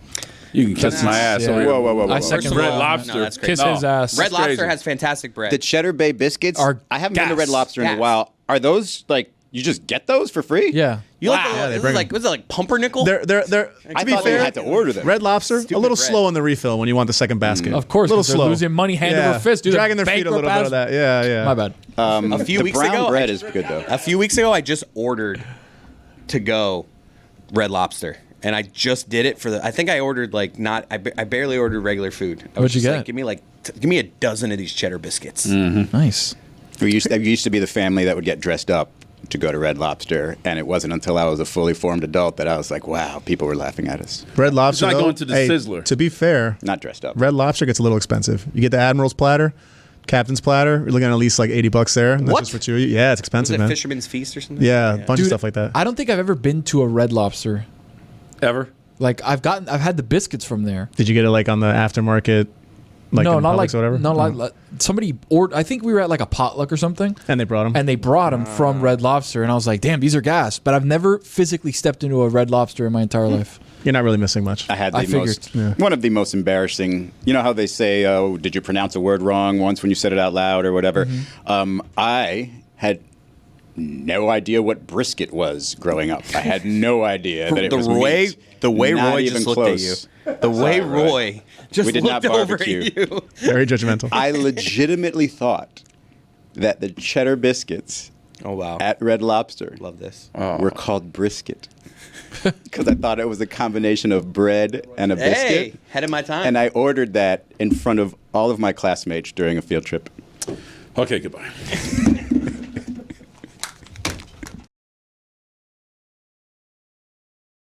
You can kiss my ass. Yeah. over Whoa, whoa, whoa, whoa. I whoa. second First of Red all, Lobster. no, that's crazy. Kiss his ass. Red Lobster crazy. has fantastic bread. The Cheddar Bay biscuits. Are I haven't been to Red gas. Lobster in a Gas. while. Are those like you just get those for free? Yeah. you like Wow. the, Yeah, they this bring is like was it like pumpernickel? They're I to be thought you fair, had to order them. Red Lobster a little bread. slow in the refill when you want the second basket. Of course, a little 'cause they're slow. losing money hand over fist, dude. Dragging their feet a little bit of that. Yeah, yeah. My bad. a few the weeks brown ago, bread I- is good though. A few weeks ago, I just ordered to go Red Lobster, and I just did it for the. I think I ordered like not. I barely ordered regular food. I was What'd you just get? Like, give me a dozen of these cheddar biscuits. Nice. We used to be the family that would get dressed up to go to Red Lobster, and it wasn't until I was a fully formed adult that I was like, wow, people were laughing at us. Red Lobster. not though, going to the hey, Sizzler. To be fair, Not dressed up. Red Lobster gets a little expensive. You get the Admiral's platter, Captain's platter. You're looking at least like $80 there. And that's What? just what you eat. Yeah, it's Was expensive, it man. Fisherman's Feast or something? Yeah, a bunch Dude, of stuff like that. I don't think I've ever been to a Red Lobster. Ever? Like I've had the biscuits from there. Did you get it like on the aftermarket? Like no, in not Publix like or whatever. No, like somebody ordered. I think we were at like a potluck or something, and they brought them. And they brought them from Red Lobster, and I was like, "Damn, these are gas." But I've never physically stepped into a Red Lobster in my entire life. You're not really missing much. I had I figured. one of the most embarrassing. You know how they say, "Oh, did you pronounce a word wrong once when you said it out loud or whatever?" I had no idea what brisket was growing up. I had no idea that it was meat. The way Not Roy even just looked close. at you. The way Sorry, Roy. Roy just We did looked not over barbecue. at you. Very judgmental. I legitimately thought that the cheddar biscuits Oh wow. at Red Lobster Love this. were called brisket because I thought it was a combination of bread and a biscuit. Hey, head of my time. And I ordered that in front of all of my classmates during a field trip. Okay, goodbye.